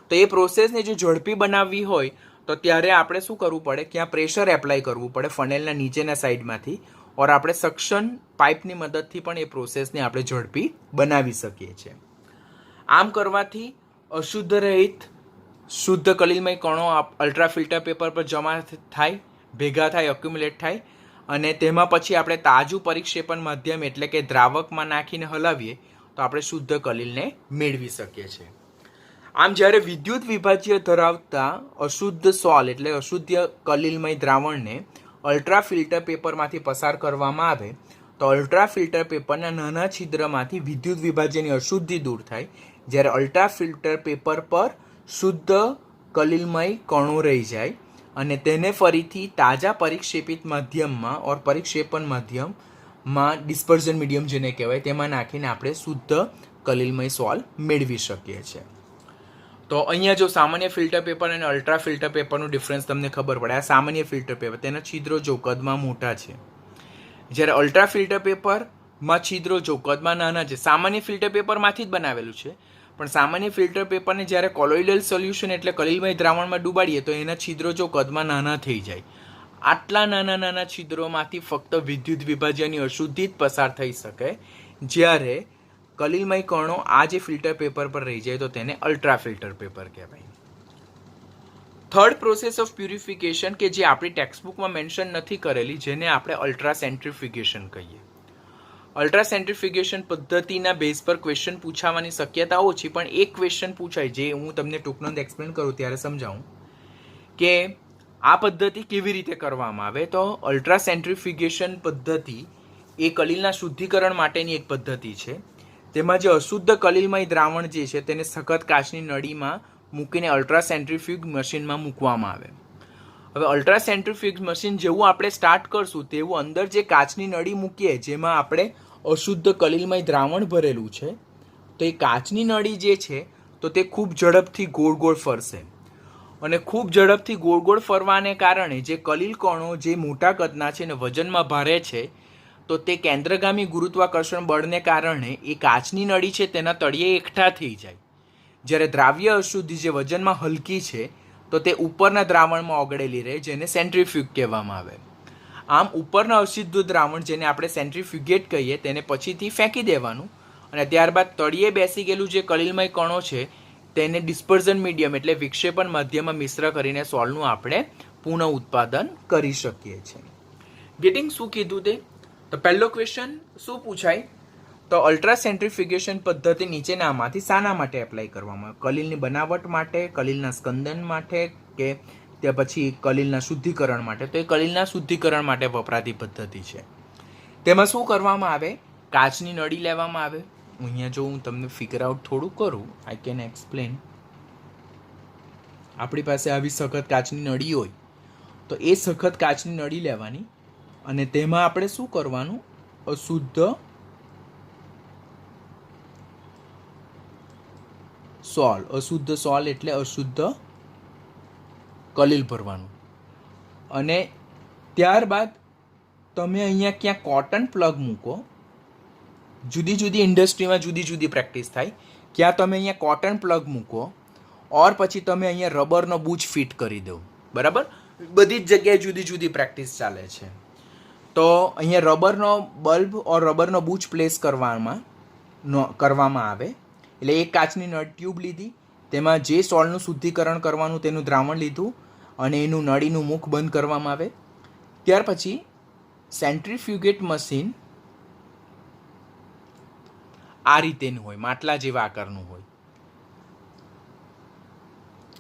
તો એ પ્રોસેસને જો ઝડપી બનાવવી હોય તો ત્યારે આપણે શું કરવું પડે, ક્યાં પ્રેશર એપ્લાય કરવું પડે ફનેલના નીચેના સાઈડમાંથી ઓર આપણે સક્શન પાઇપની મદદથી પણ એ પ્રોસેસને આપણે ઝડપી બનાવી શકીએ છીએ. આમ કરવાથી અશુદ્ધ રહિત શુદ્ધ કલિલમય કણો અલ્ટ્રા ફિલ્ટર પેપર પર જમા થાય, ભેગા થાય, એક્યુમ્યુલેટ થાય અને તેમાં પછી આપણે તાજું પરિક્ષેપણ માધ્યમ એટલે કે દ્રાવકમાં નાખીને હલાવીએ તો આપણે શુદ્ધ કલિલને મેળવી શકીએ છીએ. આમ જ્યારે વિદ્યુત વિભાજ્ય ધરાવતા અશુદ્ધ સોલ એટલે અશુદ્ધ કલિલમય દ્રાવણને અલ્ટ્રા ફિલ્ટર પેપરમાંથી પસાર કરવામાં આવે તો અલ્ટ્રા ફિલ્ટર પેપરના નાના છિદ્રમાંથી વિદ્યુત વિભાજ્યની અશુદ્ધિ દૂર થાય, જ્યારે અલ્ટ્રા ફિલ્ટર પેપર પર શુદ્ધ કલિલમય કણો રહી જાય અને તેને ફરીથી તાજા પરિક્ષેપિત માધ્યમમાં ઓર પરિક્ષેપણ માધ્યમમાં ડિસ્પર્ઝન મીડિયમ જેને કહેવાય તેમાં નાખીને આપણે શુદ્ધ કલિલમય સોલ મેળવી શકીએ છીએ. તો અહીંયા જો સામાન્ય ફિલ્ટર પેપર અને અલ્ટ્રા ફિલ્ટર પેપરનું ડિફરન્સ તમને ખબર પડે. આ સામાન્ય ફિલ્ટર પેપર, તેના છિદ્રો જો કદમાં મોટા છે, જ્યારે અલ્ટ્રા ફિલ્ટર પેપરમાં છિદ્રો જો કદમાં નાના છે. સામાન્ય ફિલ્ટર પેપરમાંથી જ બનાવેલું છે પણ સામાન્ય ફિલ્ટર પેપરને જ્યારે કોલોઇડલ સોલ્યુશન એટલે કલિલમય દ્રાવણમાં ડૂબાડીએ તો એના છિદ્રો જો કદમાં નાના થઈ જાય. આટલા નાના છિદ્રોમાંથી ફક્ત વિદ્યુત વિભાજ્યની અશુદ્ધિ જ પસાર થઈ શકે, જ્યારે કલિલમય કણો આ જે ફિલ્ટર પેપર પર રહી જાય તો તેને અલ્ટ્રા ફિલ્ટર પેપર કહેવાય. થર્ડ પ્રોસેસ ઓફ પ્યુરિફિકેશન કે જે આપણી ટેક્સ્ટબુકમાં મેન્શન નથી કરેલી, જેને આપણે અલ્ટ્રા સેન્ટ્રીફ્યુગેશન કહીએ. અલ્ટ્રા સેન્ટ્રીફ્યુગેશન પદ્ધતિના બેઝ પર ક્વેશ્ચન પૂછાવાની શક્યતા ઓછી, પણ એક ક્વેશ્ચન પૂછાય જે હું તમને ટૂંકમાં એક્સપ્લેન કરું ત્યારે સમજાવું કે આ પદ્ધતિ કેવી રીતે કરવામાં આવે. તો અલ્ટ્રા સેન્ટ્રીફ્યુગેશન પદ્ધતિ એ કલિલના શુદ્ધિકરણ માટેની એક પદ્ધતિ છે. તેમાં જે અશુદ્ધ કલિલમય દ્રાવણ જે છે તેને સખત કાચની નળીમાં મૂકીને અલ્ટ્રા સેન્ટ્રીફ્યુગ મશીનમાં મૂકવામાં આવે. હવે અલ્ટ્રા સેન્ટ્રીફ્યુગ મશીન જેવું આપણે સ્ટાર્ટ કરશું તેવું અંદર જે કાચની નળી મૂકીએ જેમાં આપણે અશુદ્ધ કલિલમય દ્રાવણ ભરેલું છે, તો એ કાચની નળી જે છે તો તે ખૂબ ઝડપથી ગોળ ફરશે અને ખૂબ ઝડપથી ગોળ ફરવાને કારણે જે કલિલ કણો જે મોટા કદના છે અને વજનમાં ભારે છે તો તે કેન્દ્રગામી ગુરુત્વાકર્ષણ બળને કારણે એ કાચની નળી છે તેના તળિયે એકઠા થઈ જાય, જ્યારે દ્રાવ્ય અશુદ્ધિ જે વજનમાં હલકી છે તો તે ઉપરના દ્રાવણમાં ઓગળેલી રહે જેને સેન્ટ્રીફ્યુગ કહેવામાં આવે. આમ ઉપરના અશુદ્ધ દ્રાવણ જેને આપણે સેન્ટ્રીફ્યુગેટ કહીએ તેને પછીથી ફેંકી દેવાનું અને ત્યારબાદ તળિયે બેસી ગયેલું જે કલિલમય કણો છે તેને ડિસ્પર્ઝન મીડિયમ એટલે વિક્ષેપણ માધ્યમમાં મિશ્ર કરીને સોલનું આપણે પુનઃ ઉત્પાદન કરી શકીએ છીએ. ગેટિંગ શું કીધું તે તો પહેલો ક્વેશ્ચન શું પૂછાય, તો અલ્ટ્રા સેન્ટ્રીફ્યુગેશન પદ્ધતિ નીચેનામાંથી શાના માટે એપ્લાય કરવામાં આવે? કલિલની બનાવટ માટે, કલિલના સ્કંદન માટે, કે તે પછી કલિલના શુદ્ધિકરણ માટે? તો એ કલિલના શુદ્ધિકરણ માટે વપરાતી પદ્ધતિ છે. તેમાં શું કરવામાં આવે? કાચની નળી લેવામાં આવે. અહીંયા જો હું તમને ફિગર આઉટ થોડું કરું, આઈ કેન એક્સપ્લેન. આપણી પાસે આવી સખત કાચની નળી હોય તો એ સખત કાચની નળી લેવાની અને તેમાં આપણે શું કરવાનું? અશુદ્ધ સોલ. અશુદ્ધ સોલ એટલે અશુદ્ધ કલિલ ભરવાનું. અને ત્યારબાદ તમે અહીંયા ક્યાં કોટન પ્લગ મૂકો. જુદી જુદી ઇન્ડસ્ટ્રીમાં જુદી જુદી પ્રેક્ટિસ થાય. ક્યાં તમે અહીંયા કોટન પ્લગ મૂકો ઓર પછી તમે અહીંયા રબરનો બૂચ ફિટ કરી દો. બરાબર, બધી જ જગ્યાએ જુદી જુદી પ્રેક્ટિસ ચાલે છે. તો અહીંયા રબરનો બલ્બ ઓર રબરનો બૂચ પ્લેસ કરવામાં આવે. એટલે એક કાચની નળ ટ્યુબ લીધી, તેમાં જે સોલનું શુદ્ધિકરણ કરવાનું તેનું દ્રાવણ લીધું અને એનું નળીનું મુખ બંધ કરવામાં આવે. ત્યાર પછી સેન્ટ્રીફ્યુગેટ મશીન આ રીતેનું હોય, માટલા જેવા આકારનું હોય.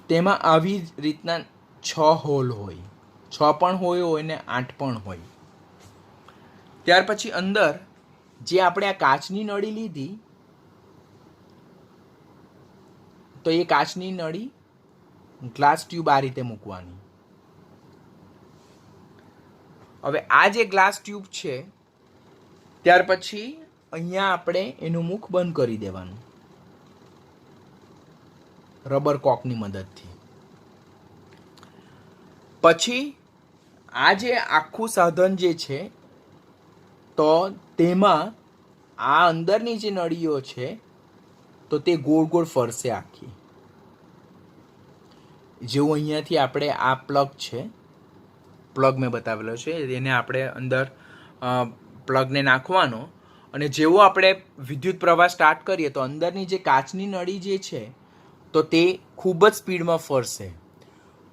તેમાં આવી રીતના 6 હોલ હોય. 6 પણ હોય ને 8 પણ હોય. ત્યાર પછી અંદર જે આપણે આ કાચની નળી લીધી તો એ કાચની નળી ગ્લાસ ટ્યુબ આ રીતે મૂકવાની. હવે આ જે ગ્લાસ ટ્યુબ છે ત્યાર પછી અહીંયા આપણે એનું મુખ બંધ કરી દેવાનું રબર કોકની મદદથી. પછી આ જે આખું સાધન જે છે તો તેમાં આ અંદરની જે નળીઓ છે તો તે ગોળ ગોળ ફરશે આખી. જેવું અહીંયાથી આપણે આ પ્લગ છે, પ્લગ મેં બતાવેલો છે, એને આપણે અંદર પ્લગને નાખવાનો અને જેવો આપણે વિદ્યુત પ્રવાહ સ્ટાર્ટ કરીએ તો અંદરની જે કાચની નળી જે છે તો તે ખૂબ જ સ્પીડમાં ફરશે.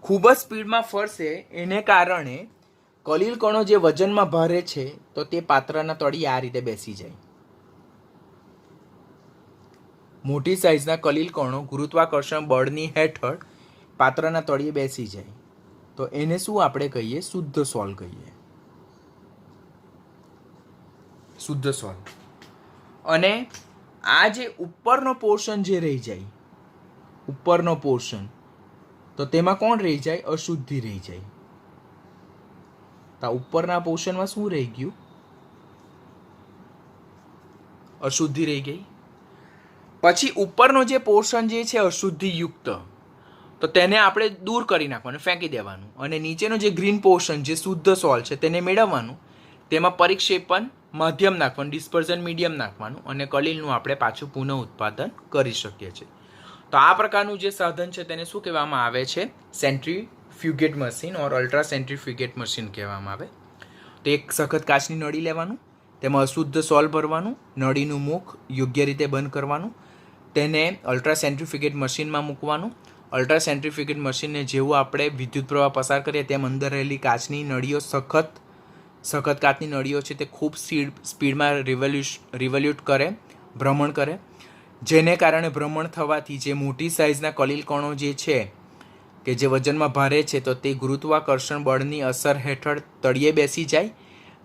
ખૂબ જ સ્પીડમાં ફરશે એને કારણે કલિલ કણો જે વજનમાં ભારે છે તો તે પાત્રના તળિયે આ રીતે બેસી જાય. મોટી સાઇઝના કલિલ કણો ગુરુત્વાકર્ષણ બળની હેઠળ પાત્રના તળિયે બેસી જાય તો એને શું આપણે કહીએ? શુદ્ધ સોલ કહીએ. શુદ્ધ સોલ. અને આ જે ઉપરનો પોર્શન જે રહી જાય, ઉપરનો પોર્શન, તો તેમાં કોણ રહી જાય? અશુદ્ધિ રહી જાય. તો ઉપરના પોર્શનમાં શું રહી ગયું? અશુદ્ધિ રહી ગઈ. પછી ઉપરનો જે પોર્શન જે છે અશુદ્ધિ યુક્ત, તો તેને આપણે દૂર કરી નાખવાનું, ફેંકી દેવાનું. અને નીચેનો જે ગ્રીન પોર્શન જે શુદ્ધ સોલ છે તેને મેળવવાનું, તેમાં પરિક્ષેપણ માધ્યમ નાખવાનું, ડિસ્પર્ઝન મીડિયમ નાખવાનું અને કલિલનું આપણે પાછું પુનઃ ઉત્પાદન કરી શકીએ છીએ. તો આ પ્રકારનું જે સાધન છે તેને શું કહેવામાં આવે છે? સેન્ટ્રીફ્યુગેટ મશીન ઓર અલ્ટ્રા સેન્ટ્રીફ્યુગેટ મશીન કહેવામાં આવે. તો એક સખત કાચની નળી લેવાનું, તેમાં અશુદ્ધ સોલ ભરવાનું, નળીનું મુખ યોગ્ય રીતે બંધ કરવાનું, તેને અલ્ટ્રા સેન્ટ્રીફ્યુગેટ મશીનમાં મૂકવાનું. અલ્ટ્રા સેન્ટ્રીફ્યુગેટ મશીનને જેવું આપણે વિદ્યુત પ્રવાહ પસાર કરીએ તેમ અંદર રહેલી કાચની નળીઓ સખત કાચની નળીઓ છે તે ખૂબ સ્પીડમાં રિવોલ્યુટ કરે, ભ્રમણ કરે, જેને કારણે ભ્રમણ થવાથી જે મોટી સાઇઝના કલિલ કણો જે છે કે જે વજનમાં ભારે છે તો તે ગુરુત્વાકર્ષણ બળની અસર હેઠળ તળિયે બેસી જાય,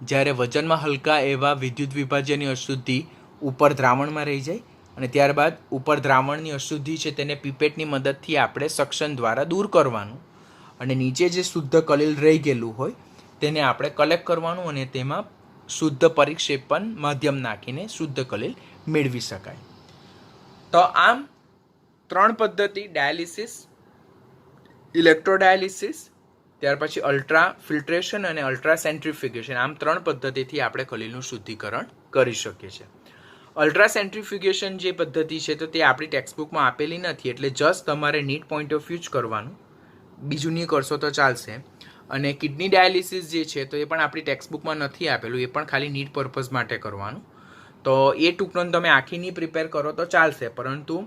જ્યારે વજનમાં હલકા એવા વિદ્યુત વિભાજ્યની અશુદ્ધિ ઉપર દ્રાવણમાં રહી જાય અને ત્યારબાદ ઉપર દ્રાવણની અશુદ્ધિ છે તેને પીપેટની મદદથી આપણે સક્શન દ્વારા દૂર કરવાનું અને નીચે જે શુદ્ધ કલિલ રહી ગયેલું હોય તેને આપણે કલેક્ટ કરવાનું અને તેમાં શુદ્ધ પરિક્ષેપણ માધ્યમ નાખીને શુદ્ધ કલિલ મેળવી શકાય. તો આમ 3 પદ્ધતિ, ડાયાલિસિસ, ઇલેક્ટ્રોડાયાલિસિસ, ત્યાર પછી અલ્ટ્રા ફિલ્ટ્રેશન અને અલ્ટ્રા સેન્ટ્રીફ્યુગેશન, આમ 3 પદ્ધતિથી આપણે કલિલનું શુદ્ધિકરણ કરી શકીએ છીએ. અલ્ટ્રા સેન્ટ્રીફ્યુગેશન જે પદ્ધતિ છે તો તે આપણી ટેક્સ્ટબુકમાં આપેલી નથી, એટલે જસ્ટ તમારે નીટ પોઈન્ટ ઓફ વ્યૂ જ કરવાનું, બીજું નહીં કરશો તો ચાલશે. અને કિડની ડાયાલિસિસ જે છે તો એ પણ આપણી ટેક્સ્ટબુકમાં નથી આપેલું, એ પણ ખાલી નીટ પર્પઝ માટે કરવાનું. તો એ ટૂંકનોંધ તમે આખી નહીં પ્રિપેર કરો તો ચાલશે, પરંતુ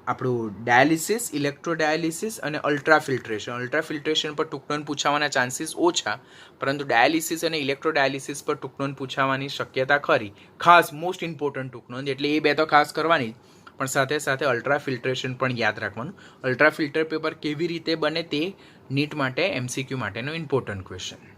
આપણું ડાયાલિસિસ, ઇલેક્ટ્રોડાયાલિસિસ અને અલ્ટ્રાફિલ્ટ્રેશન. અલ્ટ્રાફિલ્ટ્રેશન પર ટૂંકનોંધ પૂછાવાના ચાન્સીસ ઓછા, પરંતુ ડાયાલિસિસ અને ઇલેક્ટ્રોડાયાલિસિસ પર ટૂંકનોંધ પૂછાવાની શક્યતા ખરી. ખાસ મોસ્ટ ઇમ્પોર્ટન્ટ ટૂંકનોંધ, એટલે એ બે તો ખાસ કરવાની, પણ સાથે સાથે અલ્ટ્રાફિલ્ટ્રેશન પણ યાદ રાખવાનું. અલ્ટ્રાફિલ્ટર પેપર કેવી રીતે બને તે નીટ માટે MCQ માટેનો ઇમ્પોર્ટન્ટ ક્વેશ્ચન.